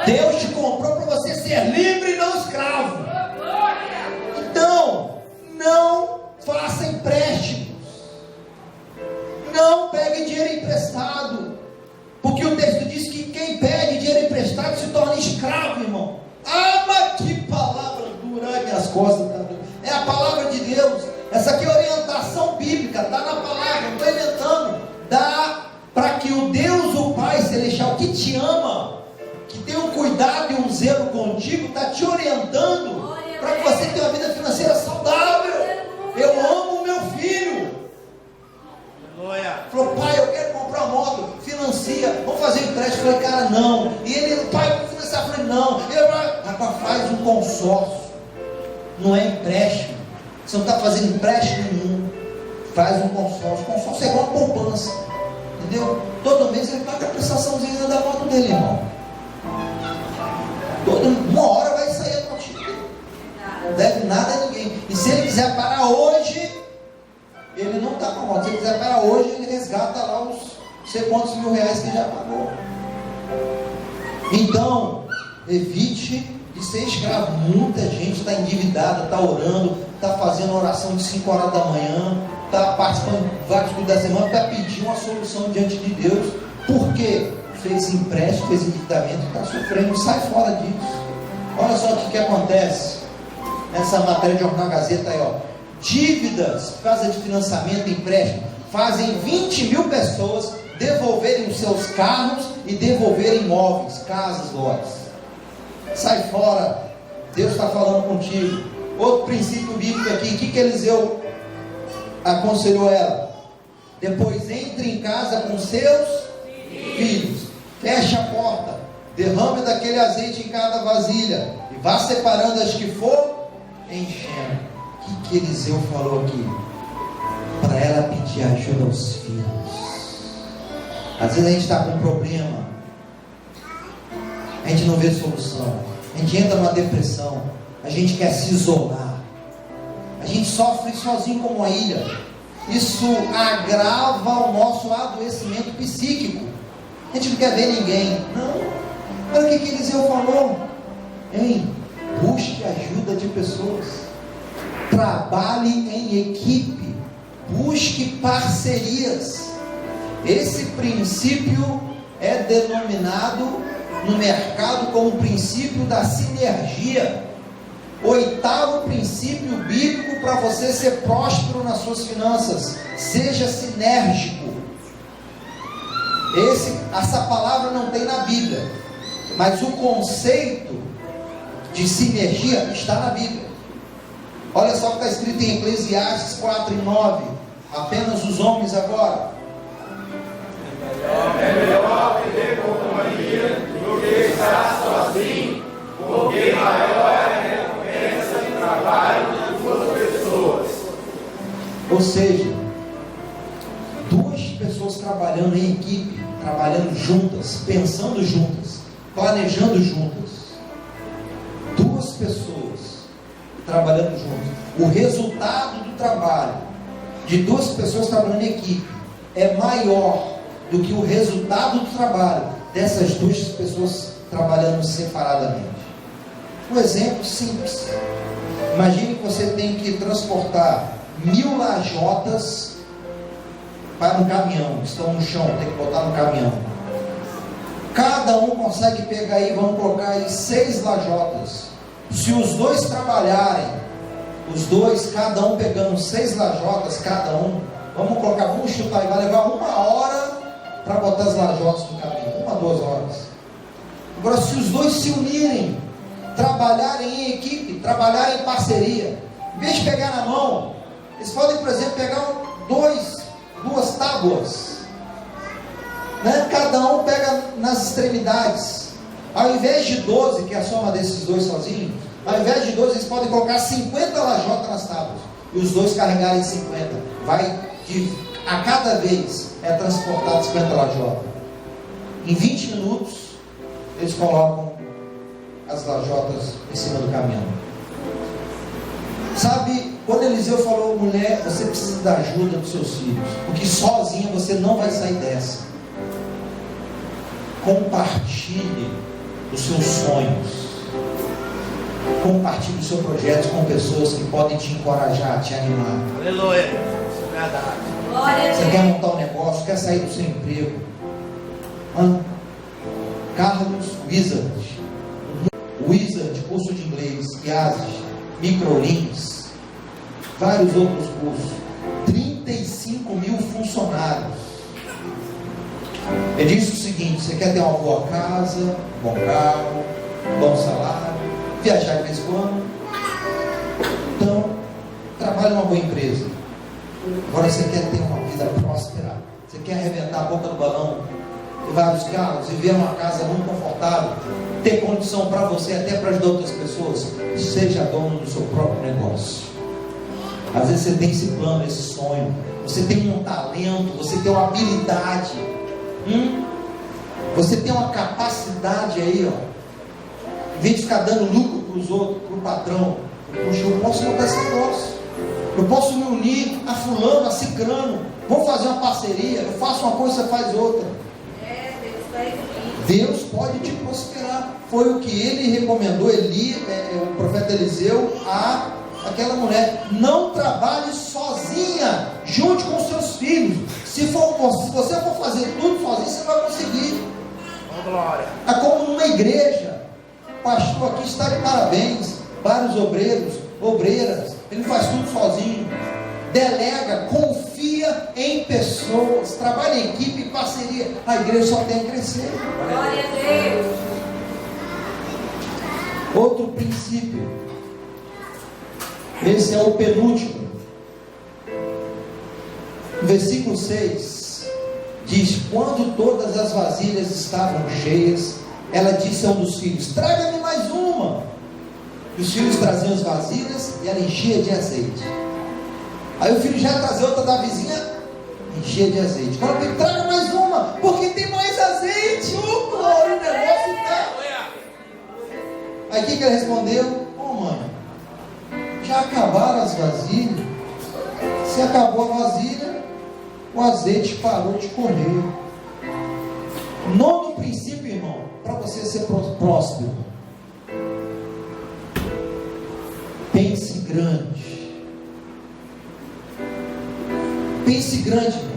Deus te comprou para você ser livre e não escravo. Então, não faça empréstimos. Não pegue dinheiro emprestado. Porque o texto diz que quem pede dinheiro emprestado se torna escravo, irmão. Ah, mas que palavra dura! Ai, minhas costas estão duras. É a palavra de Deus. Essa aqui é orientação bíblica. Está na palavra, não estou inventando. Dá para que o Deus, o Pai Celestial, que te ama, que tem um cuidado e um zelo contigo, está te orientando para que você tenha uma vida financeira saudável. Eu amo o meu filho. Falou, pai, eu quero comprar uma moto, financia, vamos fazer empréstimo. Eu falei, cara, não. E ele, pai, vamos financiar. Eu falei, não. Rapaz, faz um consórcio, não é empréstimo. Você não está fazendo empréstimo nenhum. Faz um consórcio. Consórcio é igual uma poupança, entendeu? Todo mês ele paga a prestaçãozinha da moto dele, irmão. Uma hora vai sair a motinha dele. Não deve nada a ninguém. E se ele quiser parar hoje, ele não está com a moto. Se ele quiser parar hoje, ele resgata lá os sei quantos mil reais que já pagou. Então, evite de ser escravo. Muita gente está endividada, está orando, está fazendo oração de 5 horas da manhã, está participando de vários cultos da semana para pedir uma solução diante de Deus. Por quê? Fez empréstimo, fez endividamento, está sofrendo. Sai fora disso. Olha só o que acontece nessa matéria de Jornal Gazeta aí, ó. Dívidas por causa de financiamento e empréstimo fazem 20 mil pessoas devolverem os seus carros e devolverem imóveis, casas, lotes. Sai fora. Deus está falando contigo. Outro princípio bíblico aqui. O que Eliseu aconselhou ela? Depois entre em casa com seus filhos, feche a porta, derrame daquele azeite em cada vasilha e vá separando as que for enchendo. O que Eliseu falou aqui? Para ela pedir ajuda aos filhos. Às vezes a gente está com um problema, a gente não vê solução, a gente entra numa depressão, a gente quer se isolar, a gente sofre sozinho como uma ilha. Isso agrava o nosso adoecimento psíquico. A gente não quer ver ninguém. Não. Olha o que Eliseu falou. Busque ajuda de pessoas. Trabalhe em equipe. Busque parcerias. Esse princípio é denominado no mercado como o princípio da sinergia. Oitavo princípio bíblico para você ser próspero nas suas finanças: seja sinérgico. Essa palavra não tem na Bíblia, mas o conceito de sinergia está na Bíblia. Olha só o que está escrito em Eclesiastes 4:9. Apenas os homens agora. É melhor ter companhia do que estar sozinho, porque maior é a recompensa de trabalho de duas pessoas. Ou seja, duas pessoas trabalhando em equipe, trabalhando juntas, pensando juntas, planejando juntas. Duas pessoas trabalhando juntas. O resultado do trabalho de duas pessoas trabalhando em equipe é maior do que o resultado do trabalho dessas duas pessoas trabalhando separadamente. Um exemplo simples. Imagine que você tem que transportar 1000 lajotas para um caminhão, que estão no chão, tem que botar no caminhão. Cada um consegue pegar aí, vamos colocar aí 6 lajotas. Se os dois trabalharem, os dois, cada um pegando 6 lajotas, cada um, vamos chutar aí, vai levar 1 hora para botar as lajotas no caminho, 1 a 2 horas. Agora, se os dois se unirem, trabalharem em equipe, trabalharem em parceria, em vez de pegar na mão, eles podem, por exemplo, pegar 2 tábuas cada um pega nas extremidades. Ao invés de 12, que é a soma desses dois sozinhos, ao invés de 12, eles podem colocar 50 lajotas nas tábuas, e os dois carregarem 50. A cada vez é transportado 50 lajotas. Em 20 minutos, eles colocam as lajotas em cima do caminhão. Sabe, quando Eliseu falou, mulher, você precisa da ajuda dos seus filhos, porque sozinha você não vai sair dessa. Compartilhe os seus sonhos, compartilhe o seu projeto com pessoas que podem te encorajar, te animar. Aleluia, isso é verdade. Glória a Você Deus. quer montar um negócio, quer sair do seu emprego? Carlos Wizard, curso de inglês, IASES, Microlinks, vários outros cursos, 35 mil funcionários. Ele disse o seguinte: você quer ter uma boa casa, bom carro, bom salário, viajar de vez em quando? Então, trabalhe numa boa empresa. Agora você quer ter uma vida próspera, você quer arrebentar a boca do balão, ter vários carros, viver numa casa muito confortável, ter condição para você, até para ajudar outras pessoas. Seja dono do seu próprio negócio. Às vezes você tem esse plano, esse sonho, você tem um talento, você tem uma habilidade, você tem uma capacidade aí, ó. Em vez de ficar dando lucro para os outros, para o patrão, poxa, eu posso montar esse negócio, eu posso me unir a fulano, a cicrano, vamos fazer uma parceria, eu faço uma coisa, você faz outra. Deus pode te prosperar. Foi o que ele recomendou, o profeta Eliseu, àquela mulher: não trabalhe sozinha, junte com seus filhos. Se você for fazer tudo sozinho, você não vai conseguir. Glória. É como numa igreja. O pastor aqui está de parabéns, vários obreiros, obreiras, ele faz tudo sozinho. Delega, confia em pessoas, trabalha em equipe, em parceria. A igreja só tem a crescer. Glória a Deus. Outro princípio, esse é o penúltimo. No versículo 6 diz: quando todas as vasilhas estavam cheias, ela disse a um dos filhos: traga-me mais uma. E os filhos traziam as vasilhas e ela enchia de azeite. Aí o filho já trazia outra da vizinha, enchia de azeite. Quando ele traga mais uma, porque tem mais azeite. Glória, o negócio está. Aí o que ele respondeu? Mãe, já acabaram as vasilhas. Se acabou a vasilha, o azeite parou de correr. Nono princípio, irmão, para você ser próspero: pense grande. Pense grande, irmão.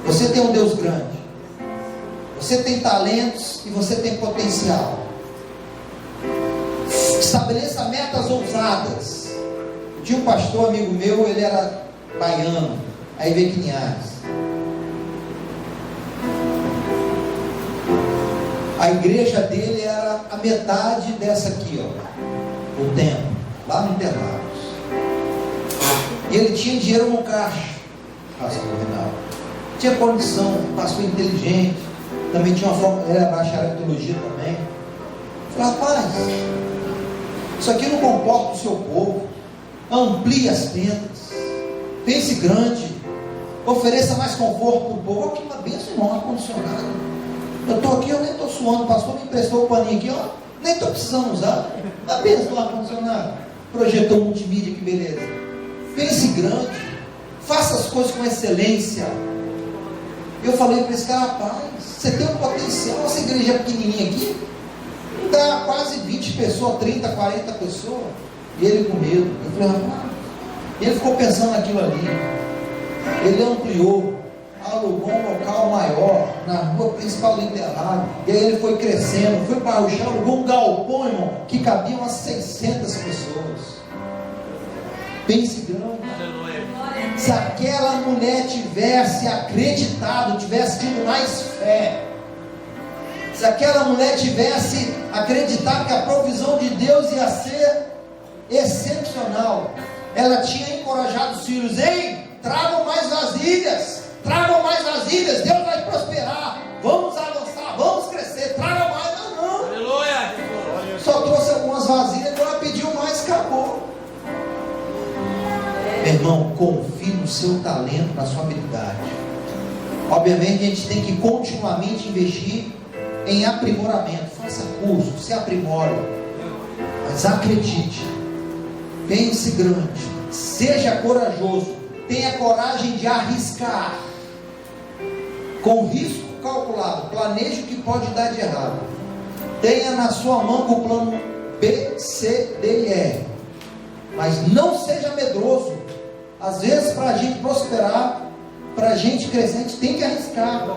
Você tem um Deus grande, você tem talentos e você tem potencial. Estabeleça metas ousadas. Tinha um pastor amigo meu, ele era baiano, aí veio aqui em Linhares. A igreja dele era a metade dessa aqui, ó, o templo, lá no Interlagos. E ele tinha dinheiro no caixa, pastor Reinaldo. Tinha condição, pastor inteligente, também tinha uma forma, ele era bacharel em teologia também. Eu falei: rapaz, isso aqui não comporta o seu povo. Amplie as tendas, pense grande, ofereça mais conforto para o povo. Olha que uma bênção, irmão, ar-condicionado. Eu estou aqui, eu nem estou suando. O pastor me emprestou o paninho aqui, ó, nem estou precisando usar. A bênção do ar-condicionado, projetor multimídia, que beleza. Pense grande, faça as coisas com excelência. Eu falei para esse cara: rapaz, você tem um potencial. Essa igreja pequenininha aqui dá quase 20 pessoas, 30, 40 pessoas. E ele com medo. Eu falei: rapaz. Ele ficou pensando naquilo ali. Ele ampliou, alugou um local maior na rua principal do Interlagos. E aí ele foi crescendo, foi para o chão, alugou um galpão, irmão, que cabia umas 600 pessoas. Pense grande. Se aquela mulher tivesse acreditado, tivesse tido mais fé, se aquela mulher tivesse acreditado que a provisão de Deus ia ser excepcional, ela tinha encorajado os filhos: ei, tragam mais vasilhas, Deus vai prosperar, vamos confie no seu talento, na sua habilidade. Obviamente a gente tem que continuamente investir em aprimoramento. Faça curso, se aprimore, mas acredite, pense grande, seja corajoso, tenha coragem de arriscar, com risco calculado, planeje o que pode dar de errado, tenha na sua mão o plano B, C, D e E, mas não seja medroso. Às vezes, para a gente prosperar, para a gente crescer, a gente tem que arriscar.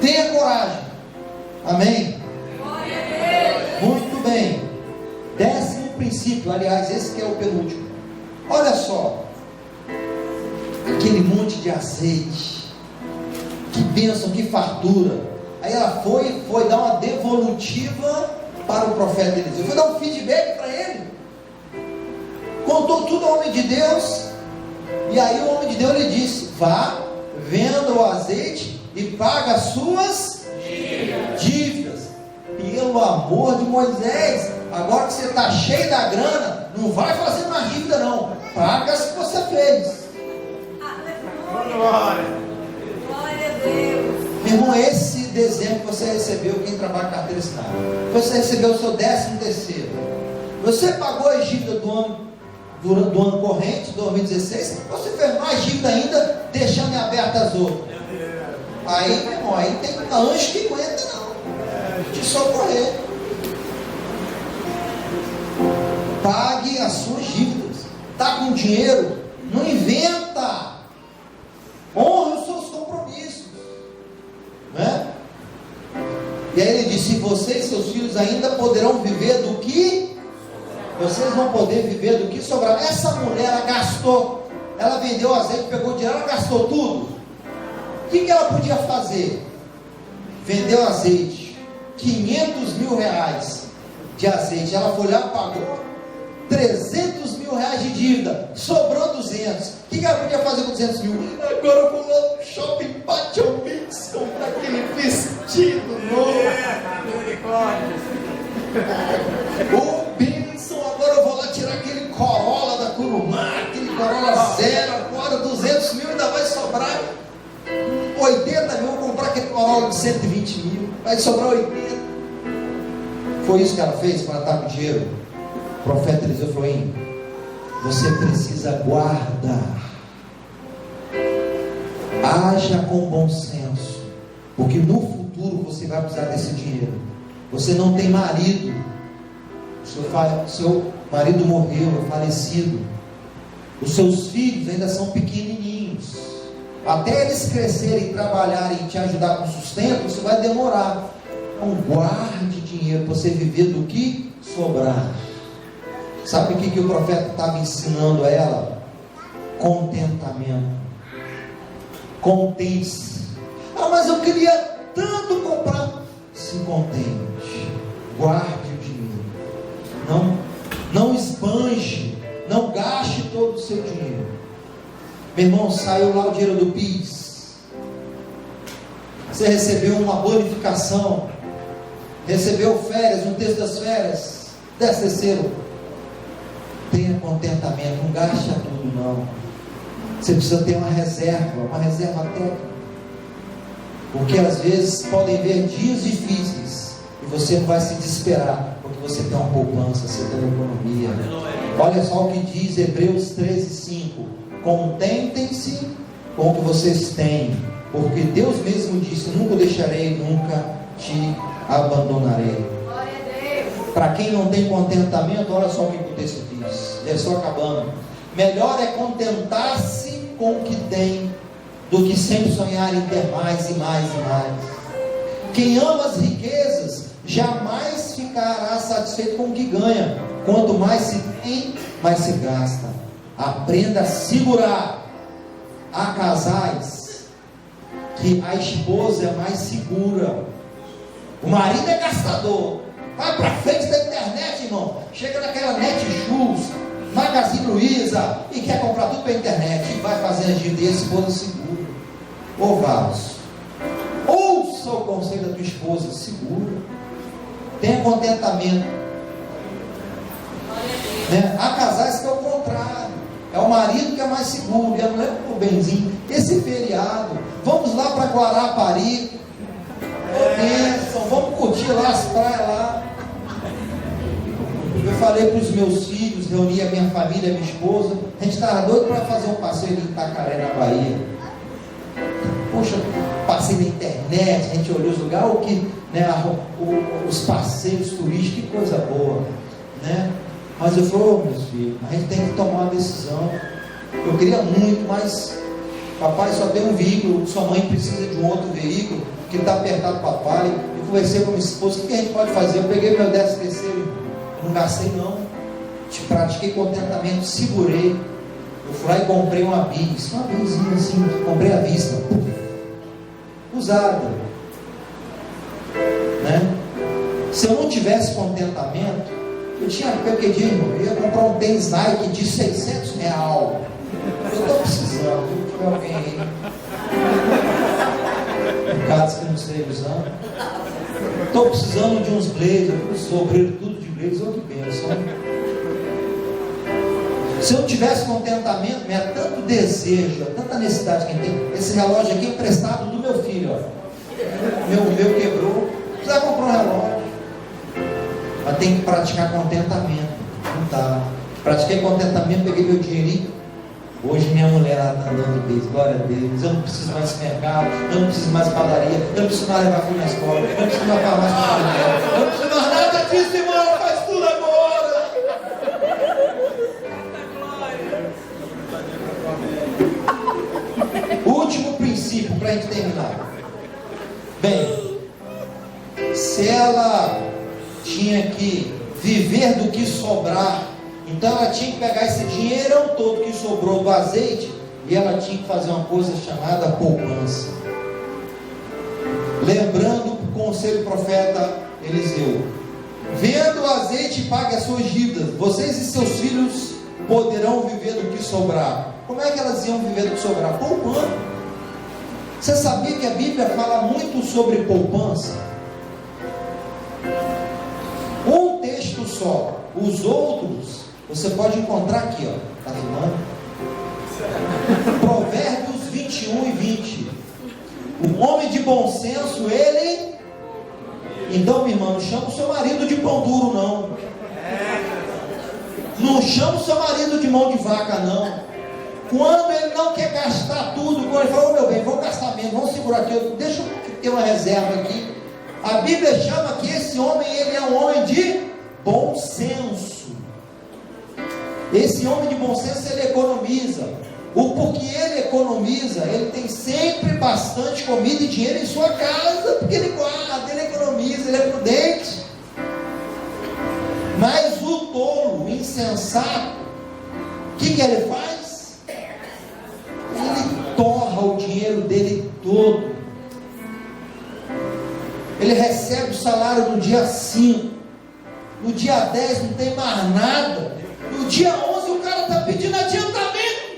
Tenha coragem. Amém? Muito bem. 10º princípio, aliás, esse que é o penúltimo. Olha só, aquele monte de azeite, que bênção, que fartura. Aí ela foi dar uma devolutiva para o profeta Eliseu, foi dar um feedback para ele, contou tudo ao homem de Deus. E aí o homem de Deus lhe disse: vá, venda o azeite e paga as suas dívidas. Pelo amor de Moisés, agora que você está cheio da grana, não vai fazer mais dívida não, paga as que você fez. Glória a Deus. Meu irmão, esse dezembro que você recebeu, quem trabalha com carteira assinada, você recebeu o seu 13º, você pagou a dívida do ano corrente, 2016, você fez mais dívida ainda, deixando em aberto as outras. Aí, meu irmão, aí tem anjo que aguenta não te socorrer. Pague as suas dívidas. Está com dinheiro? Não inventa. Honre os seus compromissos, né? E aí ele disse: você e seus filhos ainda poderão viver do que vocês vão poder viver do que sobrar. Essa mulher, ela gastou, ela vendeu o azeite, pegou o dinheiro, ela gastou tudo. O que ela podia fazer? Vendeu azeite, 500 mil reais de azeite. Ela foi lá e pagou 300 mil reais de dívida, sobrou 200. O que ela podia fazer com 200 mil? Agora eu vou lá no shopping Patio Mix comprar aquele vestido novo. Ô bênção, agora eu vou lá tirar aquele Corolla da Curumá, aquele Corolla zero. Agora 200 mil ainda vai sobrar 80 mil. Vou comprar aquele Corolla de 120 mil, vai sobrar 80. Foi isso que ela fez para estar com dinheiro? O profeta Eliseu falou: hein, você precisa guardar, haja com bom senso, porque no futuro você vai precisar desse dinheiro. Você não tem marido, seu marido morreu, é falecido, os seus filhos ainda são pequenininhos, até eles crescerem, trabalharem e te ajudar com sustento, você vai demorar. Então guarde dinheiro para você viver do que sobrar. Sabe o que o profeta estava ensinando a ela? Contentamento. Contente-se. Ah, mas eu queria tanto comprar. Se contente. Guarde o dinheiro. Não esbanje. Não gaste todo o seu dinheiro. Meu irmão, saiu lá o dinheiro do PIS. Você recebeu uma bonificação. Recebeu férias, um terço das férias. 13º. Tenha contentamento, não gaste tudo não. Você precisa ter uma reserva técnica, porque às vezes podem ver dias difíceis e você não vai se desesperar, porque você tem uma poupança, você tem uma economia. Olha só o que diz Hebreus 13:5: contentem-se com o que vocês têm, porque Deus mesmo disse: nunca o deixarei, nunca te abandonarei. Para quem não tem contentamento, olha só o que o texto diz, já estou acabando. Melhor é contentar-se com o que tem, do que sempre sonhar em ter mais e mais e mais. Quem ama as riquezas, jamais ficará satisfeito com o que ganha. Quanto mais se tem, mais se gasta. Aprenda a segurar. Há casais que a esposa é mais segura, o marido é gastador. Vai para frente da internet, irmão. Chega naquela Netshoes, Magazine Luiza, e quer comprar tudo pela internet. E vai fazer a dívidas, a esposa segura. Ô Valos, ouça o conselho da tua esposa, segura. Tenha contentamento. Há casais que é o contrário. É o marido que é mais seguro, e a mulher com o benzinho. Esse feriado, vamos lá para Guarapari. Bênção, vamos curtir lá as praias lá. Eu falei para os meus filhos, reuni a minha família, a minha esposa. A gente estava doido para fazer um passeio em Itacaré, na Bahia. Poxa, passei na internet, a gente olhou os lugares, os passeios turísticos, que coisa boa, né? Mas eu falei, meus filhos, a gente tem que tomar uma decisão. Eu queria muito, mas papai só tem um veículo, sua mãe precisa de um outro veículo, que está apertado papai. Eu conversei com a minha esposa, o que a gente pode fazer? Eu peguei meu 13º, eu não gastei não, pratiquei contentamento, segurei. Eu fui lá e comprei uma bizinha assim, comprei à vista, usada, né? Se eu não tivesse contentamento, eu ia comprar um tênis Nike de R$600. Eu estou precisando, se tiver alguém aí, no caso que não esteja usando, estou precisando de uns blazers, os obreiros tudo de blazer, que bênção. Se eu tivesse contentamento, é tanto desejo, tanta necessidade que a gente tem. Esse relógio aqui é emprestado do meu filho, ó. Meu quebrou, precisa comprar um relógio. Mas tem que praticar contentamento. Não dá. Pratiquei contentamento, peguei meu dinheirinho. Hoje minha mulher está andando bem, glória a Deus. Eu não preciso mais de mercado, eu não preciso mais de padaria, eu não preciso mais levar filho na escola, eu não preciso mais farmácia para mulher, eu não preciso mais nada disso, irmão, ela faz tudo agora. Último princípio para a gente terminar. Bem, se ela tinha que viver do que sobrar, então ela tinha que pegar esse dinheirão todo que sobrou do azeite e ela tinha que fazer uma coisa chamada poupança. Lembrando o conselho do profeta Eliseu: venda o azeite e pague as suas dívidas, vocês e seus filhos poderão viver do que sobrar. Como é que elas iam viver do que sobrar? Poupando. Você sabia que a Bíblia fala muito sobre poupança? Um texto só. Os outros você pode encontrar aqui, ó. Tá filmando? Provérbios 21 e 20. O homem de bom senso, ele... Então, minha irmã, não chama o seu marido de pão duro, não. Não chama o seu marido de mão de vaca, não. Quando ele não quer gastar tudo, quando ele fala, meu bem, vou gastar menos, vamos segurar aqui, deixa eu ter uma reserva aqui. A Bíblia chama que esse homem, ele é um homem de bom senso. Esse homem de bom senso, ele economiza. O porquê ele economiza, ele tem sempre bastante comida e dinheiro em sua casa, porque ele guarda, ele economiza, ele é prudente. Mas o tolo, o insensato, o que ele faz? Ele torra o dinheiro dele todo. Ele recebe o salário no dia 5, no dia 10 não tem mais nada, no dia 11 o cara está pedindo adiantamento.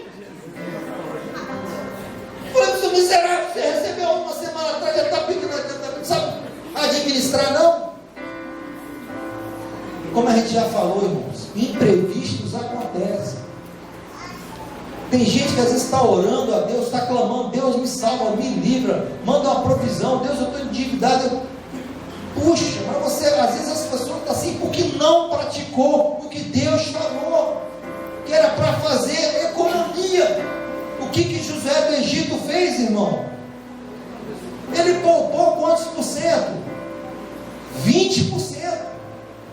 Falei, seu miserável, você recebeu uma semana atrás, já está pedindo adiantamento, sabe administrar não? Como a gente já falou, irmãos, imprevistos acontecem. Tem gente que às vezes está orando a Deus, está clamando, Deus me salva, me livra, manda uma provisão, Deus, eu estou endividado. Puxa, mas você, às vezes as pessoas estão assim, porque não praticou o que Deus falou, que era para fazer economia. O que José do Egito fez, irmão? Ele poupou quantos por cento? 20%.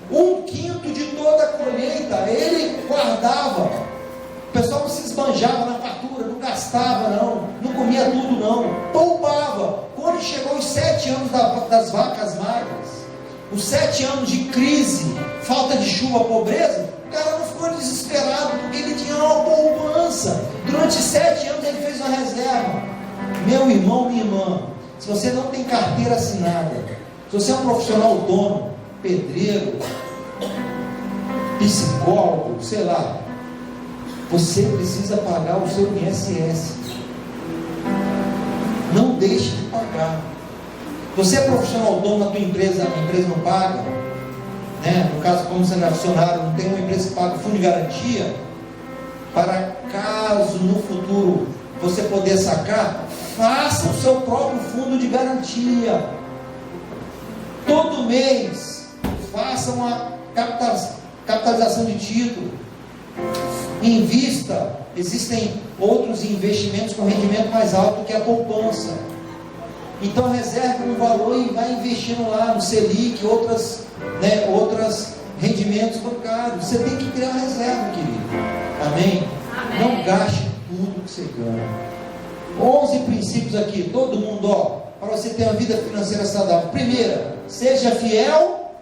1/5 de toda a colheita, ele guardava. O pessoal não se esbanjava na fartura, não gastava não comia tudo não, poupava. Quando chegou os 7 anos das vacas magras, os 7 anos de crise, falta de chuva, pobreza, o cara não ficou desesperado, porque ele tinha uma poupança. Durante 7 anos ele fez uma reserva. Meu irmão, minha irmã, se você não tem carteira assinada, se você é um profissional autônomo, pedreiro, psicólogo, sei lá, você precisa pagar o seu INSS. Não deixe de pagar. Você é profissional autônomo, a tua empresa, a empresa não paga, né? No caso, como você não é funcionário, não tem uma empresa que paga fundo de garantia, para caso no futuro você poder sacar, faça o seu próprio fundo de garantia. Todo mês, faça uma capitalização de título. Invista. Existem outros investimentos com rendimento mais alto que a poupança. Então reserve um valor e vai investindo lá no Selic, outros rendimentos bancários. Você tem que criar uma reserva, querido. Amém? Amém. Não gaste tudo que você ganha. 11 princípios aqui, todo mundo, para você ter uma vida financeira saudável. Primeira, seja fiel.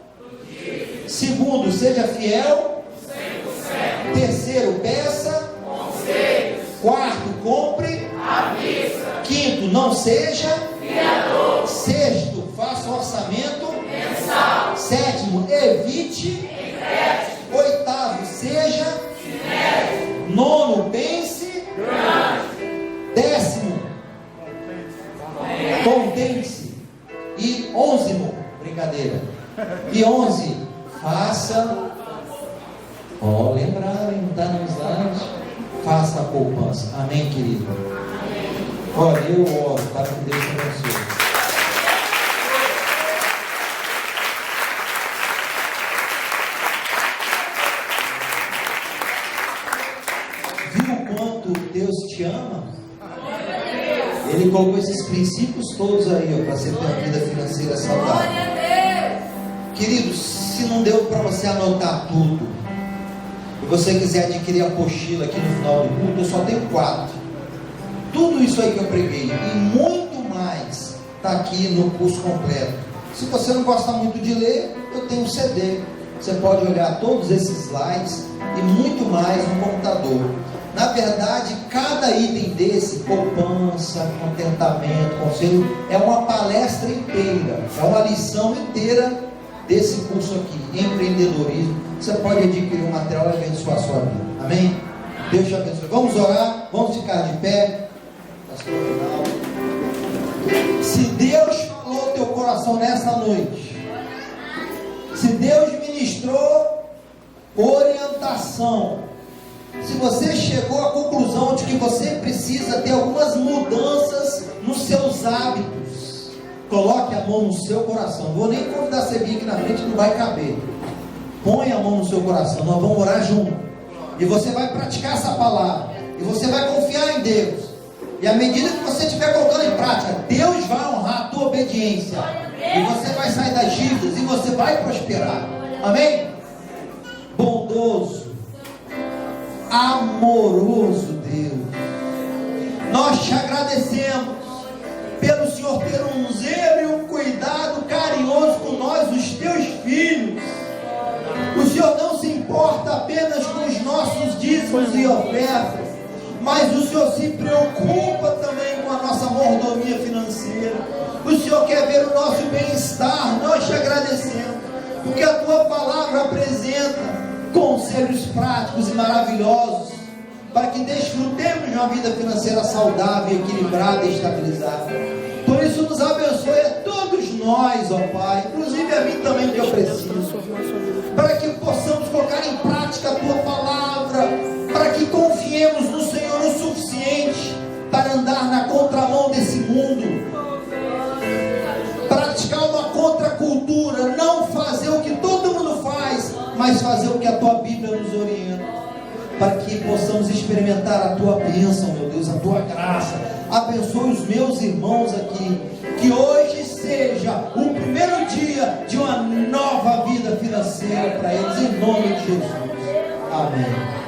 Segundo, seja fiel. 100%. Terceiro, peça. Conselhos. Quarto, compre. À vista. Quinto, não seja Fiador. Sexto, faça um orçamento Mensal. Sétimo, evite Empréstimo. Oitavo, seja Sinédrio. Nono, pense Grande. Décimo, contente-se. E 11º, brincadeira. E 11, faça. Lembraram, não está no slide? Faça a poupança. Amém, querido? Olha, eu oro para que Deus te abençoe. Viu o quanto Deus te ama? Ele colocou esses princípios todos aí, para você ter uma vida financeira saudável. Queridos, se não deu para você anotar tudo, e você quiser adquirir a apostila aqui no final do culto, eu só tenho 4. Tudo isso aí que eu preguei e muito mais está aqui no curso completo. Se você não gosta muito de ler, eu tenho um CD. Você pode olhar todos esses slides e muito mais no computador. Na verdade, cada item desse, poupança, contentamento, conselho, é uma palestra inteira, é uma lição inteira desse curso aqui, empreendedorismo. Você pode adquirir o material e abençoar a sua vida. Amém? Deus te abençoe. Vamos orar, vamos ficar de pé. Se Deus falou ao teu coração nessa noite, se Deus ministrou orientação, se você chegou à conclusão de que você precisa ter algumas mudanças nos seus hábitos, coloque a mão no seu coração. Não vou nem convidar você a vir aqui na frente, não vai caber. Põe a mão no seu coração, nós vamos orar junto. E você vai praticar essa palavra. E você vai confiar em Deus. E à medida que você estiver colocando em prática, Deus vai honrar a tua obediência. E você vai sair das dívidas e você vai prosperar. Amém? Bondoso, amoroso Deus, nós te agradecemos pelo Senhor ter um zelo e um cuidado carinhoso com nós, os teus filhos. O Senhor não se importa apenas com os nossos dízimos e ofertas, mas o Senhor se preocupa também com a nossa mordomia financeira. O Senhor quer ver o nosso bem-estar. Nós te agradecemos, porque a tua palavra apresenta conselhos práticos e maravilhosos, para que desfrutemos de uma vida financeira saudável, equilibrada e estabilizada. Por isso nos abençoe a todos nós, ó Pai, inclusive a mim também, que eu preciso, para que possamos colocar em prática a tua palavra, para que confiemos no Senhor o suficiente para andar na contramão desse mundo, praticar uma contracultura, não fazer o que todo mundo faz, mas fazer o que a tua Bíblia nos orienta, para que possamos experimentar a tua bênção, meu Deus, a tua graça. Abençoe os meus irmãos aqui, que hoje seja o primeiro dia de uma nova vida financeira para eles, em nome de Jesus. Amém.